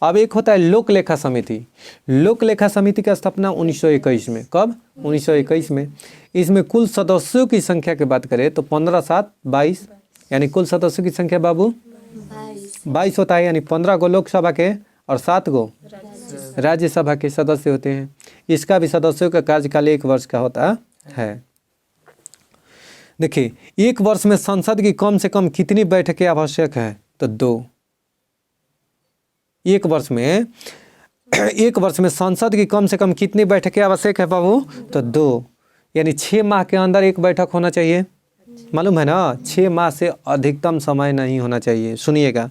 अब एक होता है लोक लेखा समिति। लोक लेखा समिति की स्थापना 1921 में। कब? 1921 में। इसमें कुल सदस्यों की संख्या की बात करें तो 15 7 22, यानी कुल सदस्यों की संख्या बाबू 22 होता है, यानी 15 गो लोकसभा के और 7 गो राज्यसभा के सदस्य होते हैं। इसका भी सदस्यों का कार्यकाल 1 वर्ष का होता है। देखिए, 1 वर्ष में संसद की कम से कम कितनी बैठकें आवश्यक है? तो 2। 1 वर्ष में 1 वर्ष में संसद की कम से कम कितनी बैठकें आवश्यक है बाबू? तो 2, यानी 6 माह के अंदर 1 बैठक होना चाहिए। मालूम है ना, 6 माह से अधिकतम समय नहीं होना चाहिए। सुनिएगा,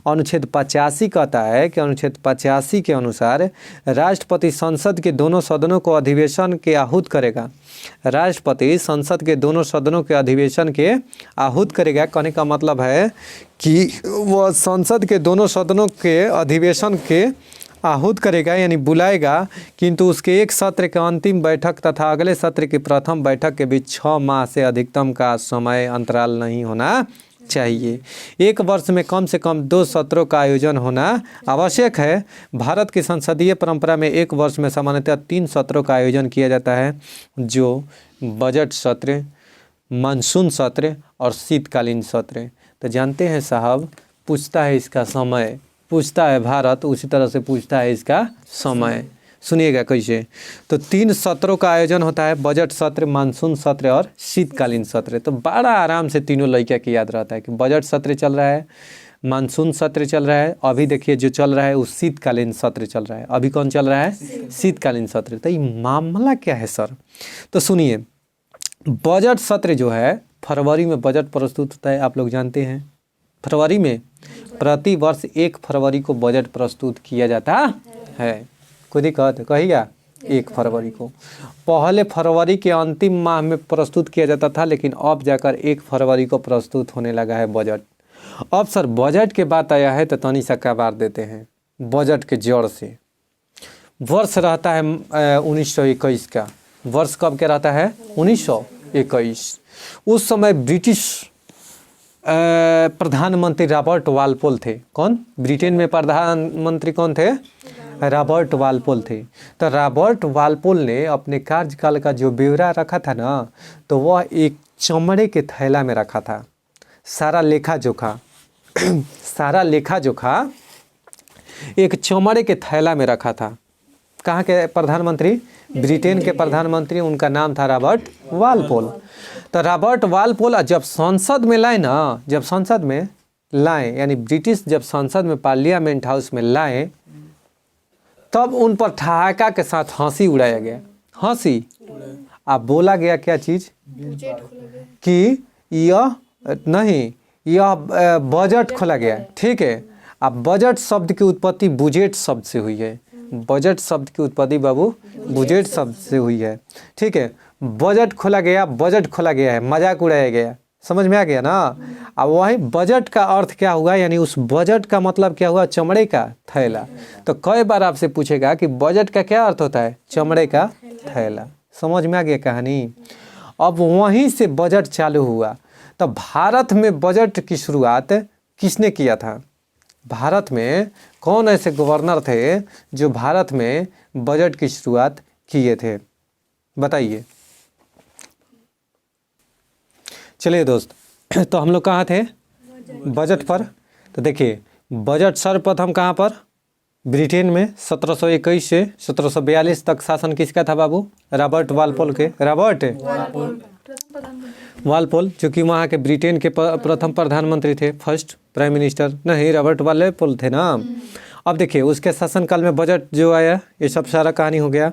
अनुच्छेद 85 कहता है कि अनुच्छेद 85 के अनुसार राष्ट्रपति संसद के दोनों सदनों को अधिवेशन के आहूत करेगा। राष्ट्रपति संसद के दोनों सदनों के अधिवेशन के आहूत करेगा। कहने का मतलब है कि वह संसद के दोनों सदनों के अधिवेशन के आहूत करेगा, यानी बुलाएगा, किंतु उसके एक सत्र के अंतिम बैठक तथा अगले सत्र की प्रथम बैठक के बीच 6 माह से अधिकतम का समय अंतराल नहीं होना चाहिए। 1 वर्ष में कम से कम 2 सत्रों का आयोजन होना आवश्यक है। भारत की संसदीय परंपरा में 1 वर्ष में सामान्यतः 3 सत्रों का आयोजन किया जाता है, जो बजट सत्र, मानसून सत्र और शीतकालीन सत्र। तो जानते हैं साहब, पूछता है इसका समय, पूछता है भारत, उसी तरह से पूछता है इसका समय। सुनिएगा कैसे। तो 3 सत्रों का आयोजन होता है, बजट सत्र, मानसून सत्र और शीतकालीन सत्र। तो बड़ा आराम से तीनों लड़का की याद रहता है कि बजट सत्र चल रहा है, मानसून सत्र चल रहा है, अभी देखिए जो चल रहा है वो शीतकालीन सत्र चल रहा है। अभी कौन चल रहा है? शीतकालीन सत्र। तो ये मामला क्या है सर? तो सुनिए, बजट सत्र जो है फरवरी में बजट प्रस्तुत होता है, आप लोग जानते हैं। फरवरी में प्रति वर्ष 1 फरवरी को बजट प्रस्तुत किया जाता है। कोई दिक्कत? कहिएगा 1 फरवरी को। पहले फरवरी के अंतिम माह में प्रस्तुत किया जाता था, लेकिन अब जाकर 1 फरवरी को प्रस्तुत होने लगा है बजट। अब सर बजट के बात आया है तो तनी सा कबार देते हैं बजट के जड़ से। वर्ष रहता है 1921 का। वर्ष कब के रहता है? 1921। उस समय ब्रिटिश प्रधानमंत्री रॉबर्ट वालपोल थे। कौन? ब्रिटेन में प्रधानमंत्री कौन थे? रॉबर्ट वालपोल थे। तो रॉबर्ट वालपोल ने अपने कार्यकाल का जो ब्यौरा रखा था ना, तो वह एक चमड़े के थैला में रखा था। सारा लेखा जोखा सारा लेखा जोखा एक चमड़े के थैला में रखा था। कहाँ के प्रधानमंत्री? ब्रिटेन के प्रधानमंत्री, उनका नाम था रॉबर्ट वालपोल। तो रॉबर्ट वालपोल जब संसद में लाए ना, जब संसद में लाए, यानी ब्रिटिश जब संसद में पार्लियामेंट हाउस में लाए, तब उन पर ठहाका के साथ हंसी उड़ाया गया। हंसी, अब बोला गया क्या चीज़? कि यह नहीं, यह बजट खोला गया। ठीक है। अब बजट शब्द की उत्पत्ति बुजेट शब्द से हुई है। बजट शब्द की उत्पत्ति बाबू बुजेट शब्द से हुई है। ठीक है। बजट खोला गया, बजट खोला गया है, मजाक उड़ाया गया। समझ में आ गया ना? अब वही बजट का अर्थ क्या हुआ, यानी उस बजट का मतलब क्या हुआ? चमड़े का थैला। तो कई बार आपसे पूछेगा कि बजट का क्या अर्थ होता है? चमड़े का थैला। समझ में आ गया कहानी? अब वहीं से बजट चालू हुआ। तो भारत में बजट की शुरुआत किसने किया था? भारत में कौन ऐसे गवर्नर थे जो भारत में बजट की शुरुआत किए थे? बताइए। चलिए दोस्त, तो हम लोग कहाँ थे? बजट पर। तो देखिए, बजट सर्वप्रथम कहाँ पर? ब्रिटेन में 1721 से 1742 तक शासन किसका था बाबू? रॉबर्ट वालपोल के। रॉबर्ट वालपोल, जो कि वहाँ के ब्रिटेन के प्रथम प्रधानमंत्री थे, फर्स्ट प्राइम मिनिस्टर। नहीं, रॉबर्ट वालपोल थे ना। अब देखिए, उसके शासनकाल में बजट जो आया, ये सब सारा कहानी हो गया।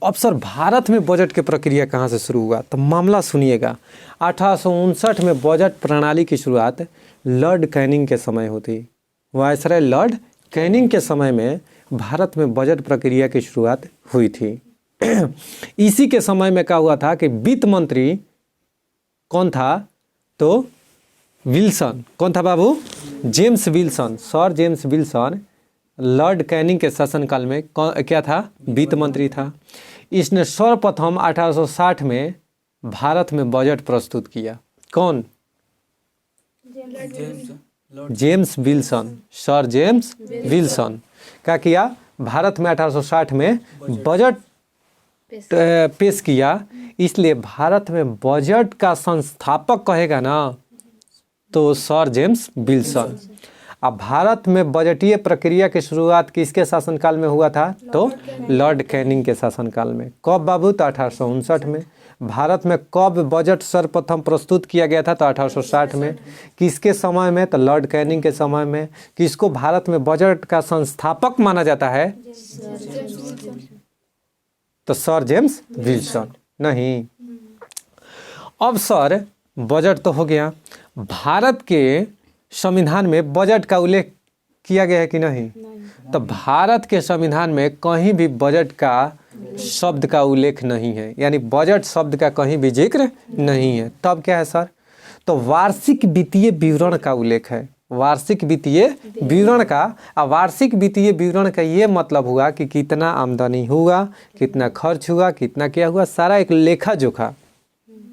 अब सर भारत में बजट की प्रक्रिया कहाँ से शुरू हुआ? तो मामला सुनिएगा। 1859 में बजट प्रणाली की शुरुआत लॉर्ड कैनिंग के समय होती। वायसराय लॉर्ड कैनिंग के समय में भारत में बजट प्रक्रिया की शुरुआत हुई थी। इसी के समय में क्या हुआ था कि वित्त मंत्री कौन था? तो विल्सन। कौन था बाबू? James Wilson. Sir James Wilson Lord Canning के शासनकाल में क्या था, वित्त मंत्री था। इसने सर्वप्रथम 1860 में भारत में बजट प्रस्तुत किया। कौन? James Wilson, sir James Wilson. क्या किया? भारत में 1860 में बजट पेश किया। इसलिए भारत में बजट का संस्थापक कहेगा ना तो सर जेम्स विल्सन। अब भारत में बजटीय प्रक्रिया की शुरुआत किसके शासनकाल में हुआ था? तो लॉर्ड कैनिंग के शासनकाल में। कब बाबू? तो 1859 में। भारत में कब बजट सर्वप्रथम प्रस्तुत किया गया था? तो 1860 में। किसके समय में? तो लॉर्ड कैनिंग के समय में। किसको भारत में बजट का संस्थापक माना जाता है? तो सर जेम्स विल्सन। नहीं, अब सर बजट तो हो गया, भारत के संविधान में बजट का उल्लेख किया गया है कि नहीं? तो भारत के संविधान में कहीं भी बजट का शब्द का उल्लेख नहीं है, यानी बजट शब्द का कहीं भी जिक्र नहीं है। तब क्या है सर? तो वार्षिक वित्तीय विवरण का उल्लेख है। वार्षिक वित्तीय विवरण का, वार्षिक वित्तीय विवरण का ये मतलब हुआ कि कितना आमदनी हुआ, कितना खर्च हुआ, कितना क्या हुआ, सारा एक लेखा जोखा।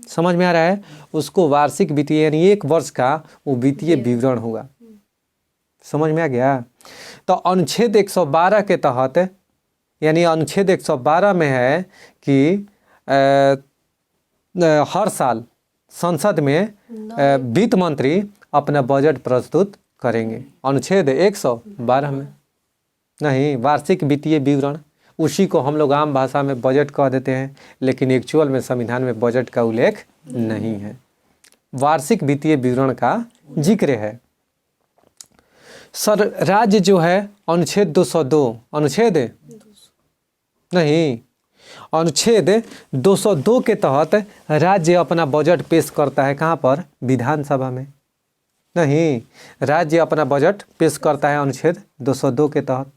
समझ में आ रहा है? उसको वार्षिक वित्तीय, यानी एक वर्ष का वो वित्तीय विवरण हुआ। समझ में आ गया? तो अनुच्छेद 112 के तहत, यानी अनुच्छेद 112 में है कि हर साल संसद में वित्त मंत्री अपना बजट प्रस्तुत करेंगे। अनुच्छेद 112 में। नहीं, वार्षिक वित्तीय विवरण, उसी को हम लोग आम भाषा में बजट कह देते हैं, लेकिन एक्चुअल में संविधान में बजट का उल्लेख नहीं है। वार्षिक वित्तीय विवरण का जिक्र है। सर राज्य जो है अनुच्छेद 202, अनुच्छेद नहीं, अनुच्छेद 202 के तहत राज्य अपना बजट पेश करता है। कहाँ पर? विधानसभा में। नहीं, राज्य अपना बजट पेश करता है अनुच्छेद 202 के तहत।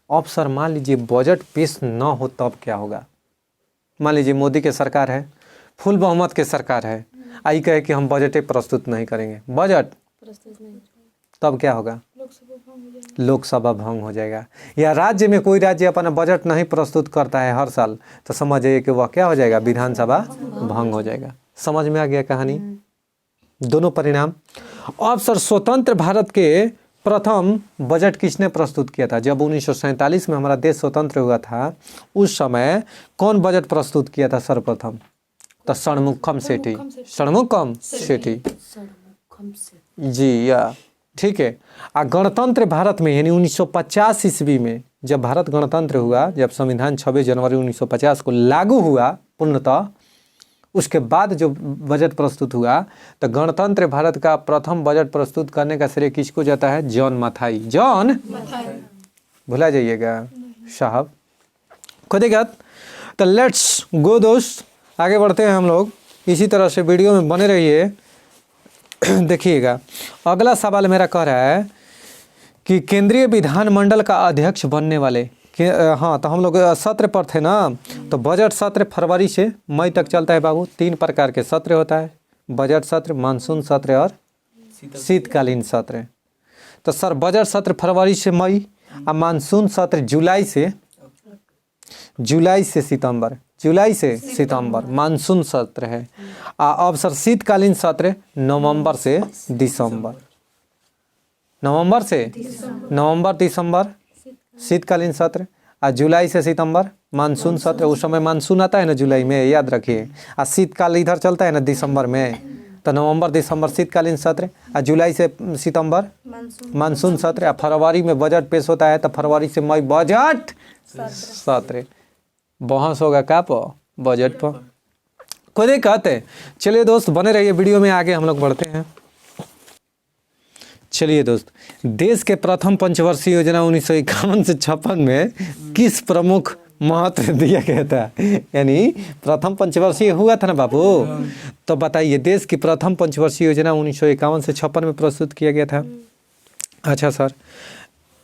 अब सर मान लीजिए बजट पेश न हो तब क्या होगा? मान लीजिए मोदी के सरकार है, फुल बहुमत के सरकार है, आई कहे कि हम बजट प्रस्तुत नहीं करेंगे, बजट प्रस्तुत नहीं, तब क्या होगा? लोकसभा भंग हो जाएगा। या राज्य में कोई राज्य अपना बजट नहीं प्रस्तुत करता है हर साल, तो समझ जाइए कि वह क्या हो जाएगा? विधानसभा भंग हो जाएगा। समझ में आ गया कहानी? दोनों परिणाम। अब सर स्वतंत्र भारत के प्रथम बजट किसने प्रस्तुत किया था? जब 1947 में हमारा देश स्वतंत्र हुआ था, उस समय कौन बजट प्रस्तुत किया था सर्वप्रथम? तो षणमुखम सेठी। षणमुखम सेठी जी, या ठीक है। गणतंत्र भारत में, यानी 1950 ईस्वी में जब भारत गणतंत्र हुआ, जब संविधान 26 जनवरी 1950 को लागू हुआ पूर्णतः, उसके बाद जो बजट प्रस्तुत हुआ, तो गणतंत्र भारत का प्रथम बजट प्रस्तुत करने का श्रेय किसको जाता है? जॉन मथाई। जॉन भुला जाइएगा साहब, खुदेगा। तो लेट्स गो दोस्त, आगे बढ़ते हैं हम लोग। इसी तरह से वीडियो में बने रहिए। देखिएगा, अगला सवाल मेरा कह रहा है कि केंद्रीय विधानमंडल का अध्यक्ष बनने वाले हाँ, तो हम लोग सत्र पर थे ना। तो बजट सत्र फरवरी से मई तक चलता है बाबू। 3 प्रकार के सत्र होता है, बजट सत्र, मानसून सत्र और शीतकालीन सत्र। तो सर बजट सत्र फरवरी से मई और मानसून सत्र जुलाई से सितंबर, जुलाई से सितंबर मानसून सत्र है। अब सर शीतकालीन सत्र नवंबर से दिसंबर, नवंबर दिसंबर शीतकालीन सत्र, और जुलाई से सितंबर मानसून सत्र। उस समय मानसून आता है ना जुलाई में, याद रखिए। और शीतकाल इधर चलता है ना दिसंबर में, तो नवंबर दिसंबर शीतकालीन सत्र, और जुलाई से सितंबर मानसून सत्र। फरवरी में बजट पेश होता है, तो फरवरी से मई बजट सत्र। बहस होगा का पर? बजट पर। कोई कहते। चलिए दोस्त बने रहिए वीडियो में, आगे हम लोग बढ़ते हैं। चलिए दोस्त, देश के प्रथम पंचवर्षीय योजना 1951 से 56 में किस प्रमुख महत्व दिया गया था? यानी प्रथम पंचवर्षीय हुआ था ना बाबू, तो बताइए देश की प्रथम पंचवर्षीय योजना 1951 से 56 में प्रस्तुत किया गया था। अच्छा सर,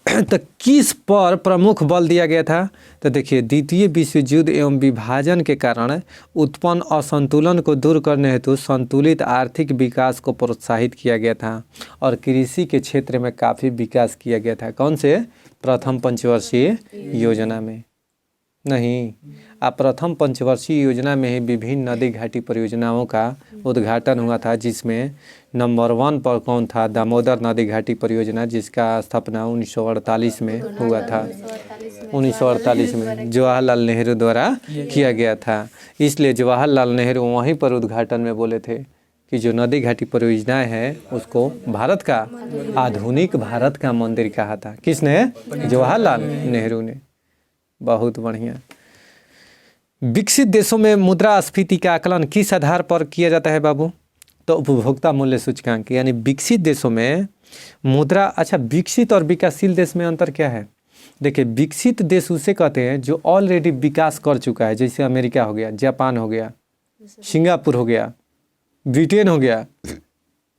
तो किस पर प्रमुख बल दिया गया था? तो देखिए, द्वितीय विश्व युद्ध एवं विभाजन के कारण उत्पन्न असंतुलन को दूर करने हेतु संतुलित आर्थिक विकास को प्रोत्साहित किया गया था, और कृषि के क्षेत्र में काफ़ी विकास किया गया था। कौन से? प्रथम पंचवर्षीय योजना में नहीं, आप प्रथम पंचवर्षीय योजना में ही विभिन्न नदी घाटी परियोजनाओं का उद्घाटन हुआ था, जिसमें नंबर 1 पर कौन था? दामोदर नदी घाटी परियोजना, जिसका स्थापना 1948 में हुआ था। 1948 में जवाहरलाल नेहरू द्वारा किया गया था। इसलिए जवाहरलाल नेहरू वहीं पर उद्घाटन में बोले थे कि जो नदी घाटी परियोजनाएं हैं उसको भारत का आधुनिक भारत का मंदिर कहा था। किसने? जवाहरलाल नेहरू ने। बहुत बढ़िया। विकसित देशों में मुद्रास्फीति का आकलन किस आधार पर किया जाता है बाबू? तो उपभोक्ता मूल्य सूचकांक, यानी विकसित देशों में मुद्रा। अच्छा, विकसित और विकासशील देश में अंतर क्या है? देखिए, विकसित देश उसे कहते हैं जो ऑलरेडी विकास कर चुका है, जैसे अमेरिका हो गया, जापान हो गया, सिंगापुर हो गया, ब्रिटेन हो गया,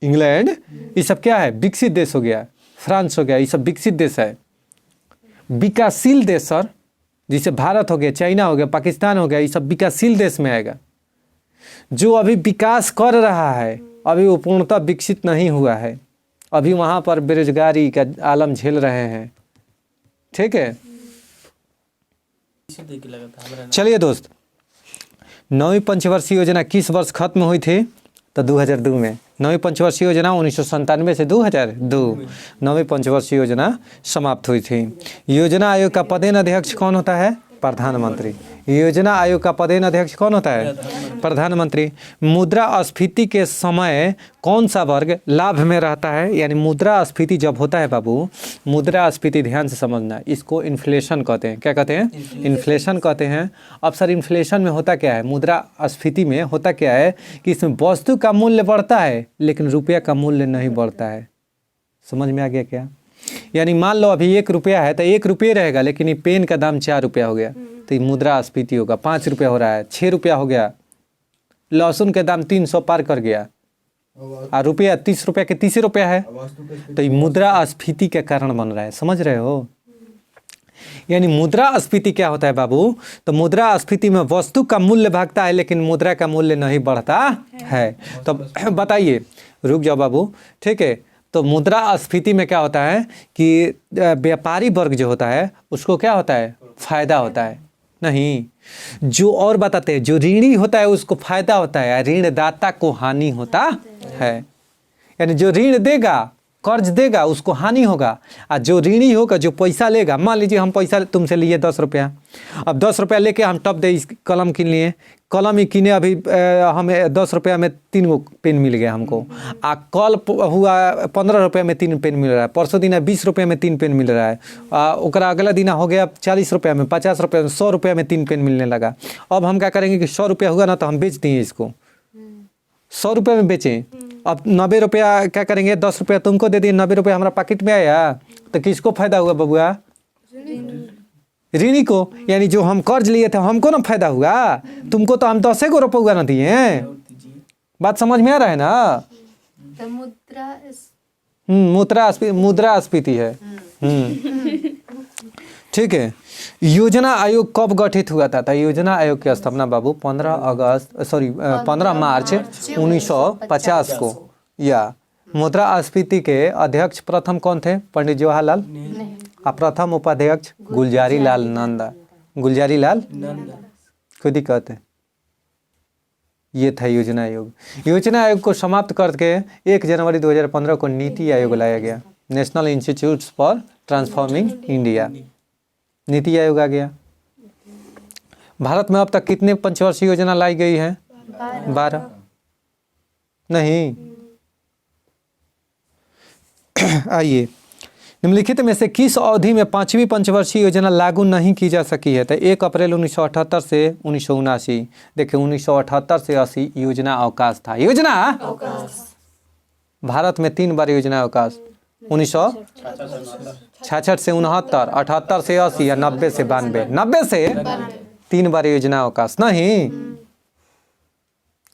इंग्लैंड, ये सब क्या है? विकसित देश हो गया। फ्रांस हो गया, ये सब विकसित देश है। विकासशील देश सर, जैसे भारत हो गया, चाइना हो गया, पाकिस्तान हो गया, ये सब विकासशील देश में आएगा। जो अभी विकास कर रहा है, अभी वो पूर्णतः विकसित नहीं हुआ है, अभी वहाँ पर बेरोजगारी का आलम झेल रहे हैं। ठीक है, चलिए दोस्त, 9वीं पंचवर्षीय योजना किस वर्ष खत्म हुई थी? तो 2002 में। 9वीं पंचवर्षीय योजना 1997 से 2002 9वीं पंचवर्षीय योजना समाप्त हुई थी। योजना आयोग का पदेन अध्यक्ष कौन होता है? प्रधानमंत्री। योजना आयोग का पदेन अध्यक्ष कौन होता है? प्रधानमंत्री। मुद्रास्फीति के समय कौन सा वर्ग लाभ में रहता है? यानी मुद्रास्फीति जब होता है बाबू, मुद्रास्फीति ध्यान से समझना, इसको इन्फ्लेशन कहते हैं। क्या कहते हैं? इन्फ्लेशन कहते हैं। अब सर इन्फ्लेशन में होता क्या है? मुद्रास्फीति में होता क्या है कि इसमें वस्तु का मूल्य बढ़ता है लेकिन रुपया का मूल्य नहीं बढ़ता है। समझ में आ गया क्या? यानी मान लो अभी 1 रुपया है तो 1 रुपये रहेगा, लेकिन ये पेन का दाम 4 रुपया हो गया तो ये मुद्रास्फीति होगा। 5 रुपया हो रहा है, 6 रुपया हो गया। लहसुन के दाम 300 पार कर गया और रुपया 30 रुपया के 30 रुपया है, तो ये मुद्रास्फीति के कारण बन रहा है। समझ रहे हो? यानी मुद्रास्फीति क्या होता है बाबू? तो मुद्रास्फीति में वस्तु का मूल्य भागता है लेकिन मुद्रा का मूल्य नहीं बढ़ता है। तो बताइए, रुक जाओ बाबू, ठीक है। तो मुद्रास्फीति में क्या होता है कि व्यापारी वर्ग जो होता है उसको क्या होता है? फायदा होता है। नहीं, जो और बताते हैं, जो ऋणी होता है उसको फायदा होता है, ऋणदाता को हानि होता है। यानी जो ऋण देगा, कर्ज देगा, उसको हानि होगा, और जो ऋणी होगा, जो पैसा लेगा, मान लीजिए हम पैसा तुमसे लिए 10 रुपया, अब 10 रुपया लेके हम टप दे इस कलम किन लिए, कलम ही किने, अभी हमें 10 रुपया में 3 गो पेन मिल गया हमको, आ कल हुआ 15 रुपया में 3 पेन मिल रहा है, परसों दिन 20 रुपया में 3 पेन मिल रहा है, ओकरा अगला दिन हो गया 40 रुपया में, 50 रुपया में, 100 रुपया में 3 पेन मिलने लगा। अब हम क्या करेंगे कि 100 रुपया हुआ ना तो हम बेच दिए इसको, 100 रुपये में बेचें। अब 90 रुपया क्या करेंगे? 10 रुपया तुमको दे दिए, 90 रुपया हमारा पॉकेट में आया, तो किसको फायदा हुआ बबुआ? ऋणी को। यानी जो हम कर्ज लिए थे हमको ना फायदा हुआ, तुमको तो हम 10 गो रुपया ना दिए। बात समझ में आ रहा है ना? मुद्रास्फीति है। ठीक है। योजना आयोग कब गठित हुआ था? योजना आयोग की स्थापना बाबू 15 मार्च 1950 को। या मुद्रास्फीति के अध्यक्ष प्रथम कौन थे? पंडित जवाहरलाल। और प्रथम उपाध्यक्ष गुलजारी लाल नंदा। गुलजारी लाल खुद ही कहते हैं। ये था योजना आयोग। योजना आयोग को समाप्त करके 1 जनवरी 2015 को नीति आयोग लाया गया, national institute for transforming India. NITI Aayog आ गया। भारत में अब तक कितने पंचवर्षीय योजना लाई गई है? 12। नहीं, आइए, निम्नलिखित में से किस अवधि में 5वीं पंचवर्षीय योजना लागू नहीं की जा सकी है? तो 1 अप्रैल 1978 से 1979। देखिए 1978 से 80 योजना अवकाश था। योजना भारत में 3 बार योजना अवकाश, 1966 से 69, 78 से 80 या 90 से 92। 90 से 3 बार योजना अवकाश नहीं।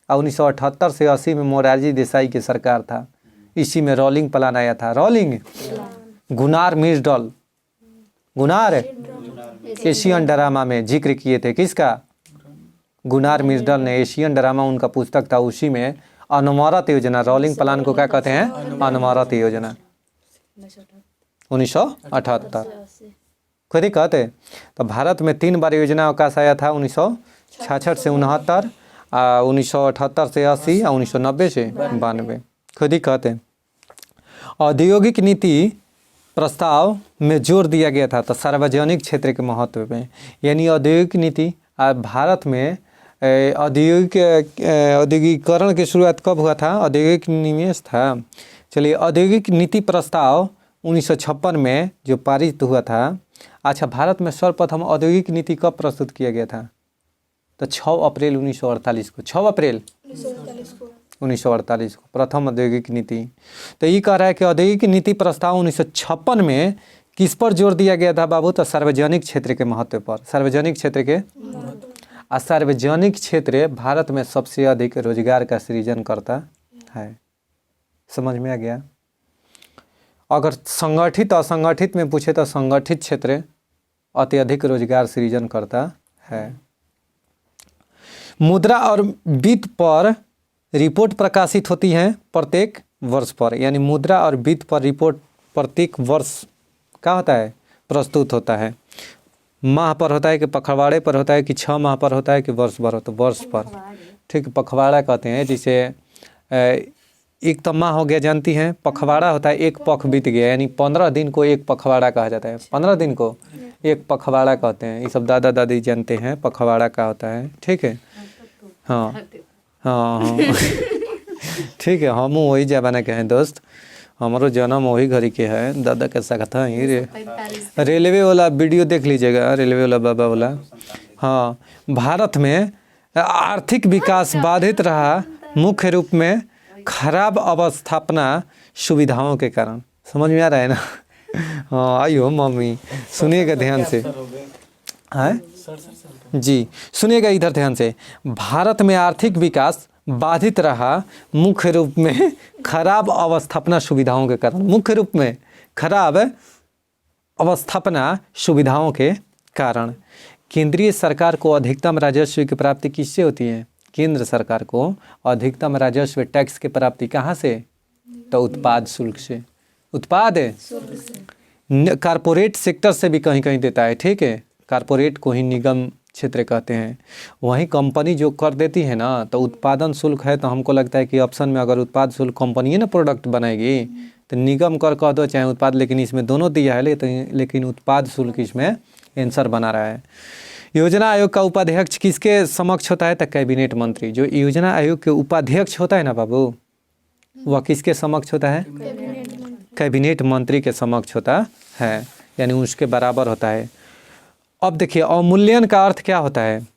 1978 से 80 में मोरारजी देसाई की सरकार था, इसी में रोलिंग प्लान आया था। Rolling Gunnar Myrdal, Gunnar Asian drama में जिक्र किए थे। किसका? गुनार मिर्डल ने एशियन ड्रामा उनका पुस्तक था, उसी में अनवरत योजना, रोलिंग प्लान को क्या कहते हैं? अनवरत योजना। 1978। खुद ही कहते। तो भारत में 3 बार योजना अवकाश आया था, 1966 से 69, 1978 से 80 और 1990 से 92। खुद ही कहते। औद्योगिक नीति प्रस्ताव में जोर दिया गया था तो सार्वजनिक क्षेत्र के महत्व में, यानी औद्योगिक नीति भारत में औद्योगिकरण की शुरुआत कब हुआ था? औद्योगिक निवेश था। चलिए, औद्योगिक नीति प्रस्ताव 1956 में जो पारित हुआ था। अच्छा, भारत में सर्वप्रथम औद्योगिक नीति कब प्रस्तुत किया गया था? तो 6 अप्रैल 1948 को, 6 अप्रैल 1948 को प्रथम औद्योगिक नीति। तो ये कह रहा है कि औद्योगिक नीति प्रस्ताव 1956 में किस पर जोर दिया गया था बाबू? तो सार्वजनिक क्षेत्र के महत्व पर। सार्वजनिक क्षेत्र के, सार्वजनिक क्षेत्र भारत में सबसे अधिक रोजगार का सृजन करता है। समझ में आ गया? अगर संगठित असंगठित में पूछे तो संगठित क्षेत्र अत्यधिक रोजगार सृजन करता है। मुद्रा और वित्त पर रिपोर्ट प्रकाशित होती हैं प्रत्येक वर्ष पर, यानी मुद्रा और वित्त पर रिपोर्ट प्रत्येक वर्ष क्या होता है? प्रस्तुत होता है। माह पर होता है कि पखवाड़े पर होता है कि 6 माह पर होता है कि वर्ष भर होता है? वर्ष पर, ठीक। पखवाड़ा कहते हैं जिसे एक तो माह हो गया, जानती हैं। पखवाड़ा होता है एक पख बीत गया, यानी 15 दिन को एक पखवाड़ा कहा जाता है। 15 दिन को एक पखवाड़ा कहते हैं। ये सब दादा दादी जानते हैं पखवाड़ा का होता है, ठीक है। हाँ हाँ हाँ ठीक है। हम वही जमाना के हैं दोस्त, हमारो जन्म वही घड़ी के है। दादा कैसा था ही रेलवे वाला वीडियो देख लीजिएगा, रेलवे वाला बाबा वाला। हाँ, भारत में आर्थिक विकास बाधित रहा मुख्य रूप में खराब अवस्थापना सुविधाओं के कारण। समझ में आ रहा है ना? हाँ, आइयो मम्मी सुनिएगा ध्यान से। है जी, सुनिएगा इधर ध्यान से। भारत में आर्थिक विकास बाधित रहा मुख्य रूप में खराब अवस्थापना सुविधाओं के कारण। मुख्य रूप में खराब अवस्थापना सुविधाओं के कारण। केंद्रीय सरकार को अधिकतम राजस्व की प्राप्ति किससे होती है? केंद्र सरकार को अधिकतम राजस्व टैक्स की प्राप्ति कहाँ से? तो उत्पाद शुल्क से। उत्पाद कारपोरेट सेक्टर से भी कहीं कहीं देता है, ठीक है। कारपोरेट को ही निगम क्षेत्र कहते हैं। वहीं कंपनी जो कर देती है ना, तो उत्पादन शुल्क है। तो हमको लगता है कि ऑप्शन में अगर उत्पाद शुल्क कंपनी है ना प्रोडक्ट बनाएगी, तो निगम कर कह दो चाहे उत्पाद, लेकिन इसमें दोनों दिया है, लेकिन उत्पाद शुल्क इसमें आंसर बना रहा है। योजना आयोग का उपाध्यक्ष किसके समक्ष होता है? तो कैबिनेट मंत्री। जो योजना आयोग के उपाध्यक्ष होता है ना बाबू, वह किसके समक्ष होता है? कैबिनेट मंत्री के समक्ष होता है, यानी उसके बराबर होता है। अब देखिए, अवमूल्यन का अर्थ क्या होता है?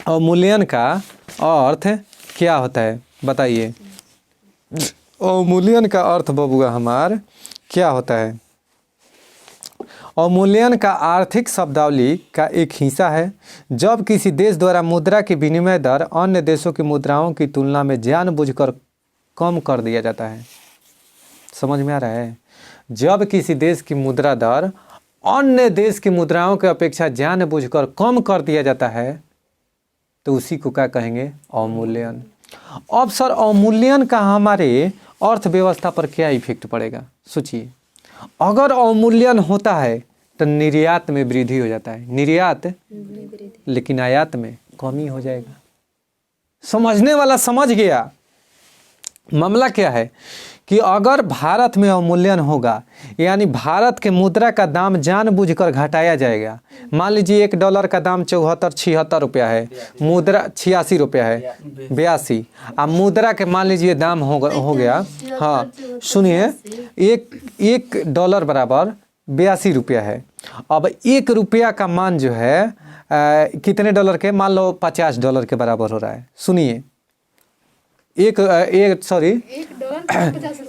अवमूल्यन का अर्थ क्या होता है बताइए? अवमूल्यन का अर्थ बबुआ हमार क्या होता है? अवमूल्यन का आर्थिक शब्दावली का एक हिस्सा है जब किसी देश द्वारा मुद्रा की विनिमय दर अन्य देशों की मुद्राओं की तुलना में जानबूझकर कम कर दिया जाता है। समझ में आ रहा है? जब किसी देश की मुद्रा दर अन्य देश की मुद्राओं की अपेक्षा जानबूझकर कम कर दिया जाता है, तो उसी को क्या कहेंगे? अवमूल्यन। अब सर, अवमूल्यन का हमारे अर्थव्यवस्था पर क्या इफेक्ट पड़ेगा? सोचिए। अगर अवमूल्यन होता है तो निर्यात में वृद्धि हो जाता है, निर्यात, लेकिन आयात में कमी हो जाएगा। समझने वाला समझ गया। मामला क्या है कि अगर भारत में अवमूल्यन होगा, यानी भारत के मुद्रा का दाम जानबूझकर घटाया जाएगा। मान लीजिए $1 का दाम 74-76 रुपया है, मुद्रा 86 रुपया है, 82। अब मुद्रा के मान लीजिए दाम हो गया, हाँ सुनिए, $1 बराबर 82 रुपया है। अब $1 का मान जो है कितने डॉलर के? मान लो $50 के बराबर हो रहा है। सुनिए,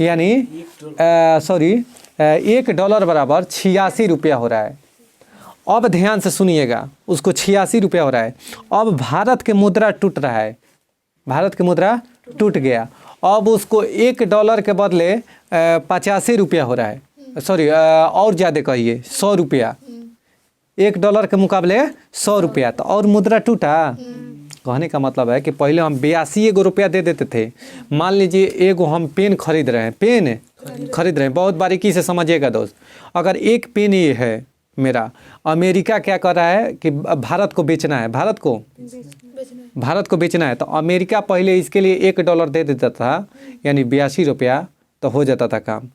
यानी $1 बराबर 86 रुपया हो रहा है। अब ध्यान से सुनिएगा, उसको 86 रुपया हो रहा है। अब भारत के मुद्रा टूट रहा है, भारत के मुद्रा टूट गया। अब उसको $1 के बदले 85 रुपया हो रहा है, और ज़्यादा कहिए 100 रुपया। $1 के मुकाबले 100 रुपया, तो और मुद्रा टूटा। कहने का मतलब है कि पहले हम 82 रुपया दे देते थे। मान लीजिए एगो हम पेन खरीद रहे हैं, पेन खरीद रहे हैं, बहुत बारीकी से समझिएगा दोस्त। अगर एक पेन ये है मेरा। अमेरिका क्या कर रहा है कि भारत को बेचना है, भारत को बेचना है, तो अमेरिका पहले इसके लिए $1 दे देता था, यानी 82 रुपया, तो हो जाता था काम।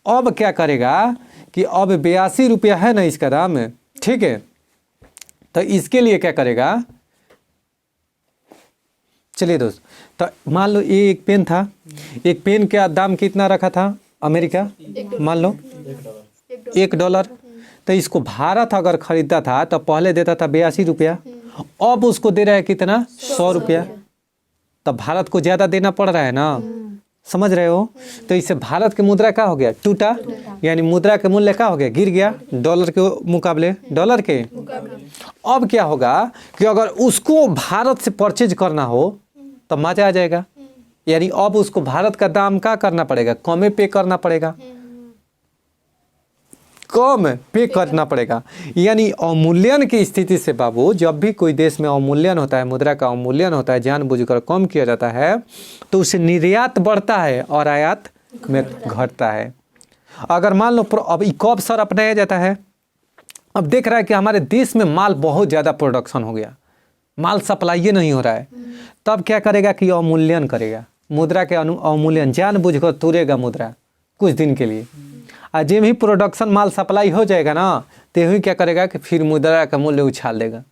अब क्या करेगा कि अब 82 रुपया है ना इसका दाम, ठीक है, तो इसके लिए क्या करेगा, चलिए दोस्त, तो मान लो ये एक पेन था, एक पेन का दाम कितना रखा था अमेरिका, मान लो $1, तो इसको भारत अगर खरीदता था तो पहले देता था 82 रुपया, अब उसको दे रहा है कितना, 100 रुपया, तो भारत को ज़्यादा देना पड़ रहा है ना, समझ रहे हो। तो इससे भारत के मुद्रा क्या हो गया, टूटा, यानी मुद्रा के मूल्य क्या हो गया, गिर गया डॉलर के मुकाबले, डॉलर के। अब क्या होगा कि अगर उसको भारत से परचेज करना हो तो मजा आ जाएगा, यानी अब उसको भारत का दाम क्या करना पड़ेगा, कम पे करना पड़ेगा, कम पे करना पड़ेगा। यानी अवमूल्यन की स्थिति से बाबू, जब भी कोई देश में अवमूल्यन होता है, मुद्रा का अवमूल्यन होता है, जानबूझकर कम किया जाता है, तो उससे निर्यात बढ़ता है और आयात में घटता है। अगर मान लो अब कब सर अपनाया जाता है, अब देख रहा है कि हमारे देश में माल बहुत ज़्यादा प्रोडक्शन हो गया, माल सप्लाई नहीं हो रहा है, तब क्या करेगा कि अवमूल्यन करेगा, मुद्रा के अवमूल्यन, जानबूझकर तुरेगा मुद्रा कुछ दिन के लिए। और जब ही प्रोडक्शन माल सप्लाई हो जाएगा ना, तो ही क्या करेगा कि फिर मुद्रा का मूल्य उछाल देगा।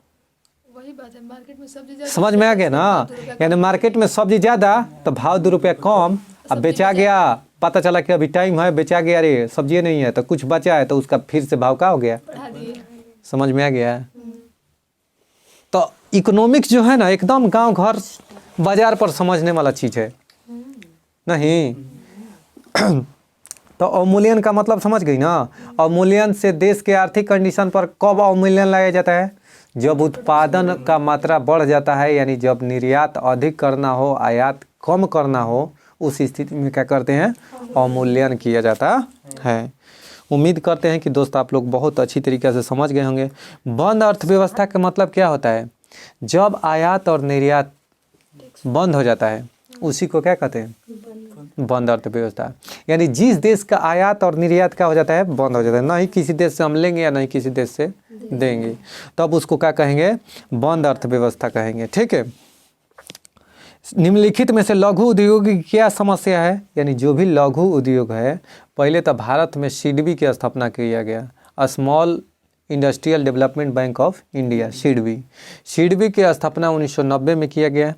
वही बात है, मार्केट में सब्जी ज़्यादा, समझ में आ गया ना, यानी मार्केट में सब्जी ज़्यादा तो भाव ₹2 कम, अब बेचा गया, पता चला कि अभी टाइम है, बेचा गया, अरे सब्जी नहीं है, तो कुछ बचा है, तो उसका फिर से भाव क्या हो गया, बढ़ा दिए। समझ में आ गया। तो इकोनॉमिक्स जो है ना, एकदम गांव घर बाजार पर समझने वाला चीज़ है नहीं। तो अवमूल्यन का मतलब समझ गई ना। अवमूल्यन से देश के आर्थिक कंडीशन पर कब अवमूल्यन लाया जाता है, जब उत्पादन का मात्रा बढ़ जाता है, यानी जब निर्यात अधिक करना हो, आयात कम करना हो, उस स्थिति में क्या करते हैं, अवमूल्यन किया जाता है। उम्मीद करते हैं कि दोस्त आप लोग बहुत अच्छी तरीके से समझ गए होंगे। बंद अर्थव्यवस्था का मतलब क्या होता है, जब आयात और निर्यात बंद हो जाता है, उसी को क्या कहते हैं, बंद अर्थव्यवस्था। यानी जिस देश का आयात और निर्यात क्या हो जाता है, बंद हो जाता है, ना ही किसी देश से हम लेंगे या नहीं किसी देश से देंगे, तब उसको क्या कहेंगे, बंद अर्थव्यवस्था कहेंगे, ठीक है। निम्नलिखित में से लघु उद्योग की क्या समस्या है, यानी जो भी लघु उद्योग है, पहले तो भारत में सिडबी की स्थापना किया गया, small industrial development bank of India, SIDBI की स्थापना 1990 में किया गया।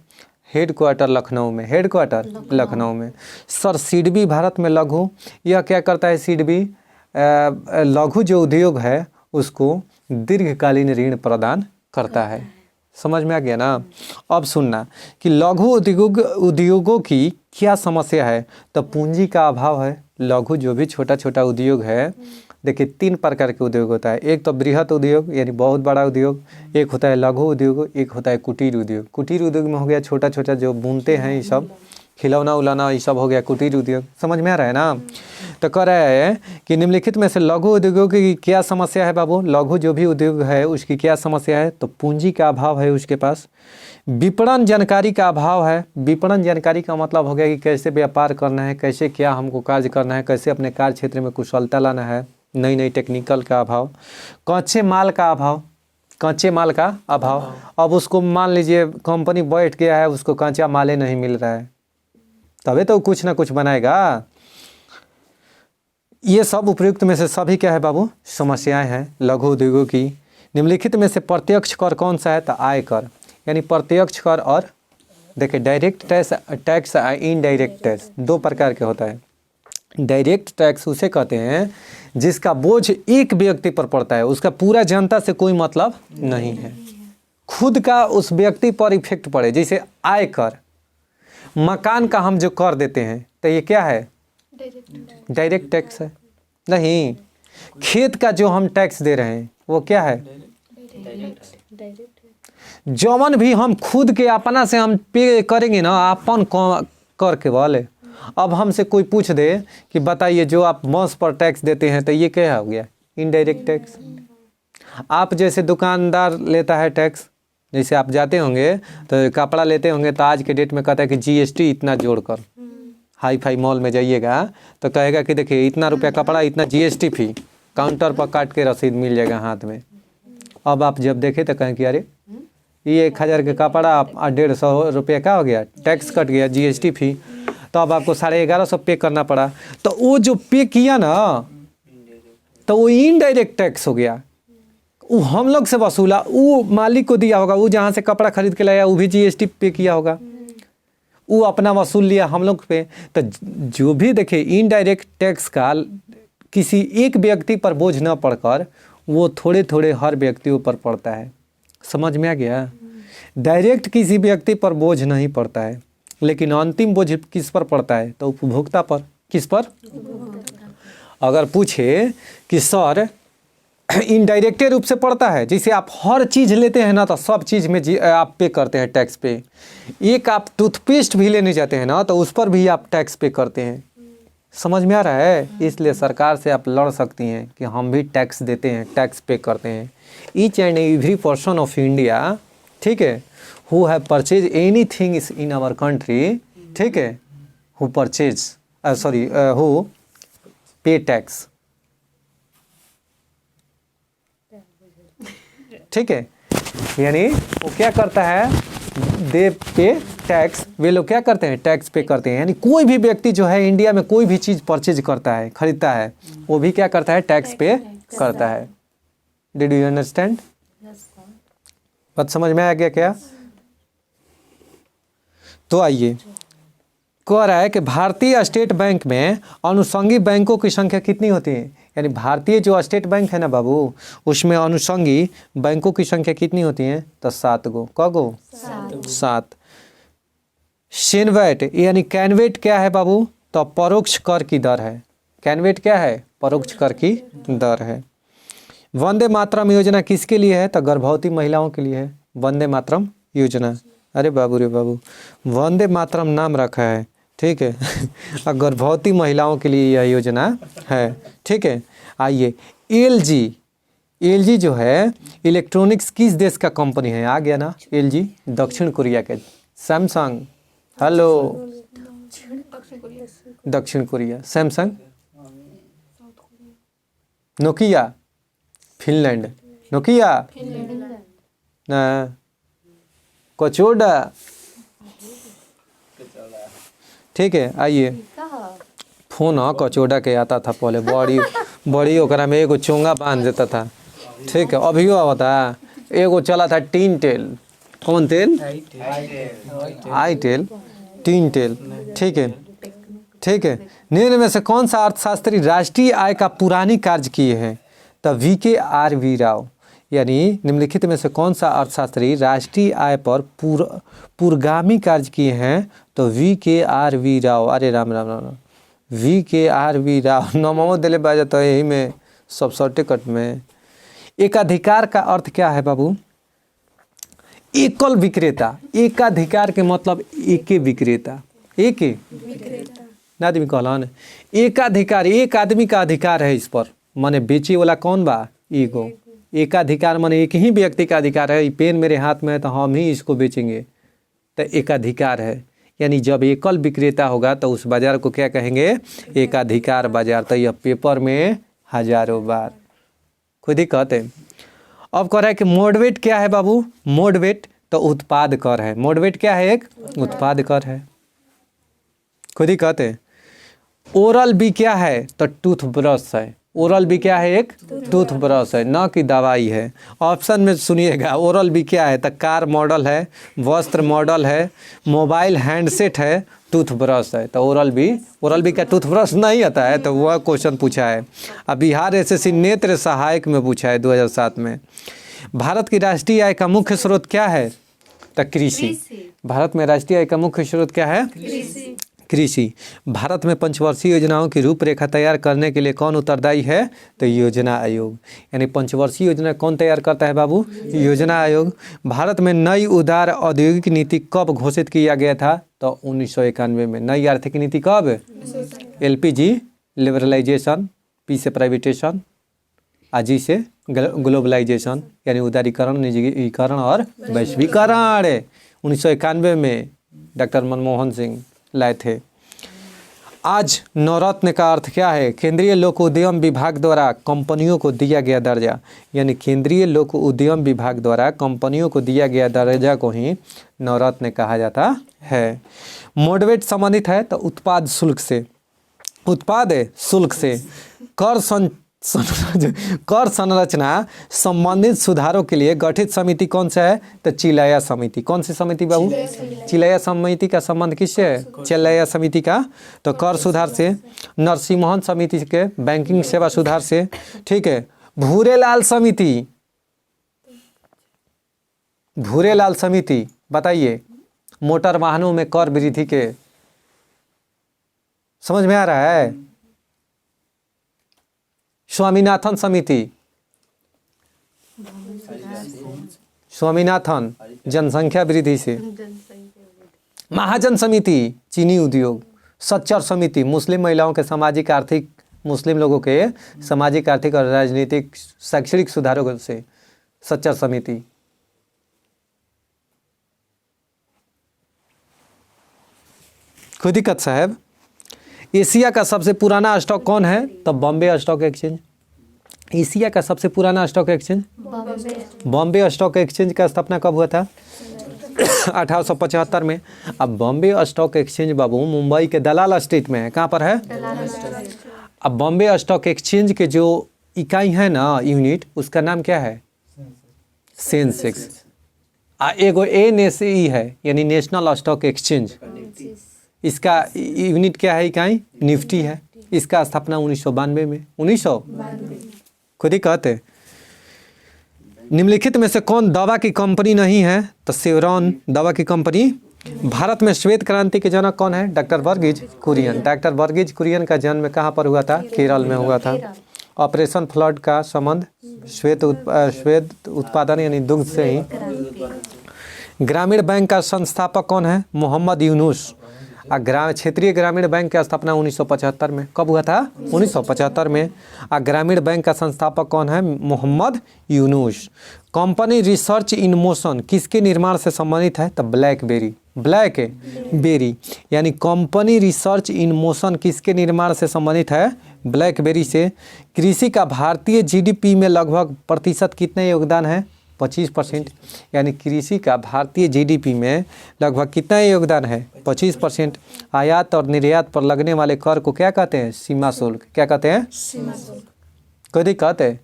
हेडक्वार्टर लखनऊ में, हेडक्वार्टर लखनऊ में। सर सिडबी भारत में लघु, यह क्या करता है, सिडबी लघु जो उद्योग है उसको दीर्घकालीन ऋण प्रदान करता है। समझ में आ गया ना। अब सुनना कि लघु उद्योगों की क्या समस्या है, तो पूंजी का अभाव है। लघु जो भी छोटा छोटा उद्योग है, देखिए 3 प्रकार के उद्योग होता है, एक तो बृहत उद्योग यानी बहुत बड़ा उद्योग, एक होता है लघु उद्योग, एक होता है कुटीर उद्योग। कुटीर उद्योग में हो गया छोटा छोटा जो बुनते हैं, ये सब खिलौना उलाना, ये सब हो गया कुटीर उद्योग। समझ में आ रहा है ना। तो कह रहा है कि निम्नलिखित में से लघु उद्योगों की क्या समस्या है बाबू, लघु जो भी उद्योग है उसकी क्या समस्या है, तो पूंजी का अभाव है उसके पास, विपणन जानकारी का अभाव है। विपणन जानकारी का मतलब हो गया कि कैसे व्यापार करना है, कैसे क्या हमको कार्य करना है, कैसे अपने कार्य क्षेत्र में कुशलता लाना है, नई नई टेक्निकल का अभाव। कच्चे माल का अभाव, कच्चे माल का अभाव। अब उसको मान लीजिए कंपनी बैठ गया है, उसको कच्चा माल नहीं मिल रहा है, तभी तो कुछ ना कुछ बनाएगा। ये सब उपयुक्त में से सभी क्या है बाबू, समस्याएं हैं लघु उद्योगों की। निम्नलिखित में से प्रत्यक्ष कर कौन सा है, तो आय कर, यानी प्रत्यक्ष कर और देखिए डायरेक्ट टैक्स और इनडायरेक्ट टैक्स 2 प्रकार के होता है। डायरेक्ट टैक्स उसे कहते हैं जिसका बोझ एक व्यक्ति पर पड़ता है, उसका पूरा जनता से कोई मतलब नहीं है, खुद का उस व्यक्ति पर इफेक्ट पड़े। जैसे आय कर, मकान का हम जो कर देते हैं तो ये क्या है, डायरेक्ट टैक्स है। नहीं, खेत का जो हम टैक्स दे रहे हैं वो क्या है, जौन भी हम खुद के अपना से हम पे करेंगे ना, अपन कर के वाले। अब हमसे कोई पूछ दे कि बताइए जो आप बस पर टैक्स देते हैं, तो ये क्या हो गया, इनडायरेक्ट टैक्स। आप जैसे दुकानदार लेता है टैक्स, जैसे आप जाते होंगे तो कपड़ा लेते होंगे, तो आज के डेट में कहता है कि जीएसटी इतना जोड़कर, हाई फाई मॉल में जाइएगा तो कहेगा कि देखिए इतना रुपया कपड़ा, इतना जीएसटी फी, काउंटर पर काट के रसीद मिल जाएगा हाथ में। अब आप जब देखे तो कहें कि अरे ये 1000 के कपड़ा आप 150 रुपये का हो गया, टैक्स कट गया, GST फी, तो अब आपको 1150 पे करना पड़ा। तो वो जो पे किया ना, तो वो इनडायरेक्ट टैक्स हो गया, वो हम लोग से वसूला, वो मालिक को दिया होगा, वो जहाँ से कपड़ा खरीद के लाया वो भी GST पे किया होगा, वो अपना वसूल लिया हम लोग पे। तो जो भी देखे इनडायरेक्ट टैक्स का किसी एक व्यक्ति पर बोझ न पड़कर वो थोड़े थोड़े हर व्यक्तियों पर पड़ता है। समझ में आ गया? डायरेक्ट किसी व्यक्ति पर बोझ नहीं पड़ता है, लेकिन अंतिम बोझ किस पर पड़ता है? तो उपभोक्ता पर। किस पर? अगर पूछे कि सर इनडायरेक्ट रूप से पड़ता है, जैसे आप हर चीज़ लेते हैं ना तो सब चीज़ में आप पे करते हैं टैक्स पे। एक आप टूथपेस्ट भी लेने जाते हैं ना तो उस पर भी आप टैक्स पे करते हैं। समझ में आ रहा है? इसलिए सरकार से आप लड़ सकती हैं कि हम भी टैक्स देते हैं, टैक्स पे करते हैं। Each and every person of India, ठीक है, who have purchase any thing in our country, ठीक है, who purchase who pay tax, ठीक है, यानी वो क्या करता है, दे पे टैक्स, वे लोग क्या करते हैं, टैक्स पे करते हैं। यानी कोई भी व्यक्ति जो है इंडिया में कोई भी चीज़ परचेज करता है, खरीदता है, वो भी क्या करता है, टैक्स पे करता है। Did you understand? बात समझ में आ गया क्या? तो आइए, कह रहा है कि भारतीय स्टेट बैंक में अनुषंगी बैंकों की संख्या कितनी होती है? यानी भारतीय जो स्टेट बैंक है ना बाबू, उसमें अनुषंगी बैंकों की संख्या कितनी होती है? तो 7 गो। क गो? 7। सेनवेट यानी कैनवेट क्या है बाबू? तो परोक्ष कर की दर है। कैनवेट क्या है? परोक्ष कर की दर है। वंदे मातरम योजना किसके लिए है? तो गर्भवती महिलाओं के लिए है वंदे मातरम योजना। अरे बाबू रे बाबू, वंदे मातरम नाम रखा है, ठीक है और गर्भवती महिलाओं के लिए यह योजना है, ठीक है। आइए, एलजी जो है इलेक्ट्रॉनिक्स किस देश का कंपनी है? आ गया ना एलजी? दक्षिण कोरिया के। सैमसंग, हेलो, दक्षिण Korea. Samsung, Nokia, Finland. Nokia ना, कचोड़ा, ठीक है। आइए, फोन कचौड़ा के आता था पहले, बड़ी ओकरा में एगो चोंगा बांध देता था, ठीक है। अभी होता एगो चला था टीन टेल। कौन तेल? आई टेल, टीन टेल, ठीक है, ठीक है। निम्न में से कौन सा अर्थशास्त्री राष्ट्रीय आय का पुरानी कार्य किए हैं? तो VKRV राव। यानी निम्नलिखित में से कौन सा अर्थशास्त्री राष्ट्रीय आय पर पूर्वगामी कार्य किए हैं? तो VKRV राव। अरे राम राम राम, VKRV राव नमो दिले बाजा। तो यही में सब शॉर्टकट में। एकाधिकार का अर्थ क्या है बाबू? एकल विक्रेता। एकाधिकार के मतलब एके विक्रेता, एके आदमी कहलन। एकाधिकार, एक आदमी का अधिकार है इस पर, माने बेचे वाला कौन बा? एगो। एकाधिकार माने एक ही व्यक्ति का अधिकार है। पेन मेरे हाथ में है तो हम ही इसको बेचेंगे, तो एकाधिकार है। यानी जब एकल विक्रेता होगा तो उस बाजार को क्या कहेंगे? एकाधिकार बाजार। तो यह पेपर में हजारों बार, कोई दिक्कत है? अब कह रहा है कि मोडवेट क्या है बाबू? मोडवेट तो उत्पाद कर है। मोडवेट क्या है? एक उत्पाद कर है, कोई दिक्कत है? ओरल बी क्या है? तो टूथब्रश है। ओरल बी क्या है? एक टूथब्रश है, न कि दवाई है। ऑप्शन में सुनिएगा, ओरल बी क्या है? तो कार मॉडल है, वस्त्र मॉडल है, मोबाइल हैंडसेट है, टूथब्रश है। तो ओरल बी का टूथब्रश नहीं आता है? तो वह क्वेश्चन पूछा है। अब बिहार SSC नेत्र सहायक में पूछा है 2007 में। भारत की राष्ट्रीय आय का मुख्य स्रोत क्या है? तो कृषि। भारत में राष्ट्रीय आय का मुख्य स्रोत क्या है? कृषि। भारत में पंचवर्षीय योजनाओं की रूपरेखा तैयार करने के लिए कौन उत्तरदायी है? तो योजना आयोग। यानी पंचवर्षीय योजना कौन तैयार करता है बाबू? योजना आयोग। भारत में नई उदार औद्योगिक नीति कब घोषित किया गया था? तो 1991 में। नई आर्थिक नीति कब? LPG लिबरलाइजेशन, P से प्राइवेटेशन, G से ग्लोबलाइजेशन, यानी उदारीकरण, निजीकरण और वैश्वीकरण। 1991 में डॉक्टर मनमोहन सिंह लाए थे। आज नवरत्न का अर्थ क्या है? केंद्रीय लोक उद्यम विभाग द्वारा कंपनियों को दिया गया दर्जा, यानी केंद्रीय लोक उद्यम विभाग द्वारा कंपनियों को दिया गया दर्जा को ही नवरत्न कहा जाता है। मॉडरेट संबंधित है तो उत्पाद शुल्क से, उत्पाद शुल्क से कर संरचना संबंधित सुधारों के लिए गठित समिति कौन सा है? तो चिलैया समिति। कौन सी समिति बाबू? चिलैया समिति का संबंध किससे है? चिलैया समिति का तो कर सुधार से। नरसिंहन समिति के बैंकिंग सेवा सुधार से। ठीक है। भूरेलाल समिति, भूरेलाल समिति बताइए मोटर वाहनों में कर वृद्धि के, समझ में आ रहा है? स्वामीनाथन समिति, स्वामीनाथन जनसंख्या वृद्धि से। महाजन समिति चीनी उद्योग। सच्चर समिति मुस्लिम महिलाओं के सामाजिक आर्थिक, मुस्लिम लोगों के सामाजिक आर्थिक और राजनीतिक शैक्षणिक सुधारों से सच्चर समिति। खुदिकत साहब, एशिया का सबसे पुराना स्टॉक कौन है? तो बॉम्बे स्टॉक एक्सचेंज। एशिया का सबसे पुराना stock exchange Bombay stock exchange का स्थापना कब हुआ था? 1875 में। अब बॉम्बे स्टॉक एक्सचेंज बाबू मुंबई के दलाल स्ट्रीट में है। कहाँ पर है? अब बॉम्बे स्टॉक एक्सचेंज के जो इकाई है ना, यूनिट, उसका नाम क्या है? सेंसेक्स। एगो NSE है, यानी नेशनल स्टॉक एक्सचेंज। इसका यूनिट क्या है? इकाई निफ्टी है। इसका स्थापना 1992 में। 1992 खुद ही कहते। निम्नलिखित में से कौन दवा की कंपनी नहीं है? तो शेवरॉन दवा की कंपनी। भारत में श्वेत क्रांति के जनक कौन है? डॉक्टर वर्गीज कुरियन। डॉक्टर वर्गीज कुरियन का जन्म कहाँ पर हुआ था? केरल में हुआ था। ऑपरेशन फ्लड का संबंध श्वेत उत्पादन यानी दुग्ध से ही। ग्रामीण बैंक का संस्थापक कौन है? मोहम्मद यूनुस। क्षेत्रीय ग्रामीण बैंक की स्थापना 1975 में। कब हुआ था? 1975 में। ग्रामीण बैंक का संस्थापक कौन है? Mohammad Yunus. Company research in motion किसके निर्माण से संबंधित है? तो ब्लैकबेरी। ब्लैकबेरी यानी कंपनी रिसर्च इन मोशन किसके निर्माण से संबंधित है? ब्लैकबेरी से। कृषि का भारतीय GDP में लगभग प्रतिशत कितने योगदान है? 25%। यानी कृषि का भारतीय GDP में लगभग कितना योगदान है? 25%। आयात और निर्यात पर लगने वाले कर को क्या कहते हैं? सीमा शुल्क। क्या कहते हैं? सीमा शुल्क। कभी कहते हैं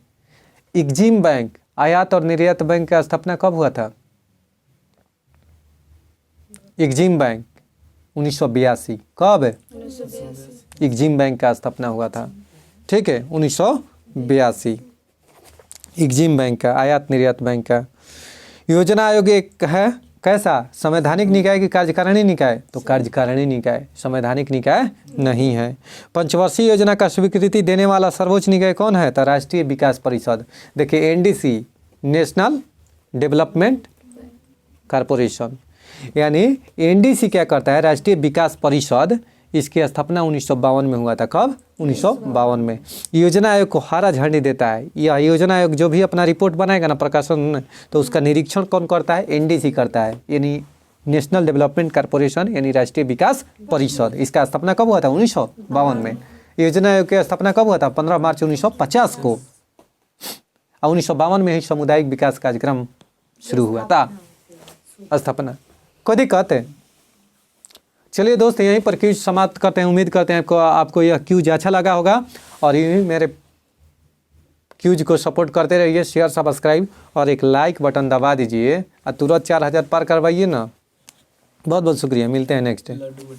एग्जिम बैंक, आयात और निर्यात बैंक का स्थापना कब हुआ था? EXIM bank 1982। कब? एग्जिम बैंक का स्थापना हुआ था। ठीक है, 1982 एग्जिम बैंक का, आयात निर्यात बैंक का। योजना आयोग एक है कैसा? संवैधानिक निकाय की कार्यकारिणी निकाय? तो कार्यकारिणी निकाय, संवैधानिक निकाय नहीं है। पंचवर्षीय योजना का स्वीकृति देने वाला सर्वोच्च निकाय कौन है? तो राष्ट्रीय विकास परिषद। देखिए NDC नेशनल डेवलपमेंट कॉरपोरेशन, यानी NDC क्या करता है? राष्ट्रीय विकास परिषद। इसकी स्थापना 1952 में हुआ था। कब? 1952 में। योजना आयोग को हरा झंडी देता है। यह योजना आयोग जो भी अपना रिपोर्ट बनाएगा ना प्रकाशन, तो उसका निरीक्षण कौन करता है? NDC करता है, यानी नेशनल डेवलपमेंट कॉरपोरेशन, यानी राष्ट्रीय विकास परिषद। इसका स्थापना कब हुआ था? 1952 में। योजना आयोग की स्थापना कब हुआ था? 15 मार्च 1950 को। 1952 में ही सामुदायिक विकास कार्यक्रम शुरू हुआ था, स्थापना। कभी कहते हैं। चलिए दोस्त, यहीं पर क्यूज समाप्त करते हैं। उम्मीद करते हैं आपको यह क्यूज अच्छा लगा होगा, और यूँ मेरे क्यूज को सपोर्ट करते रहिए। शेयर, सब्सक्राइब और एक लाइक बटन दबा दीजिए और तुरंत 4000 पार करवाइए ना। बहुत बहुत शुक्रिया। मिलते हैं नेक्स्ट डे।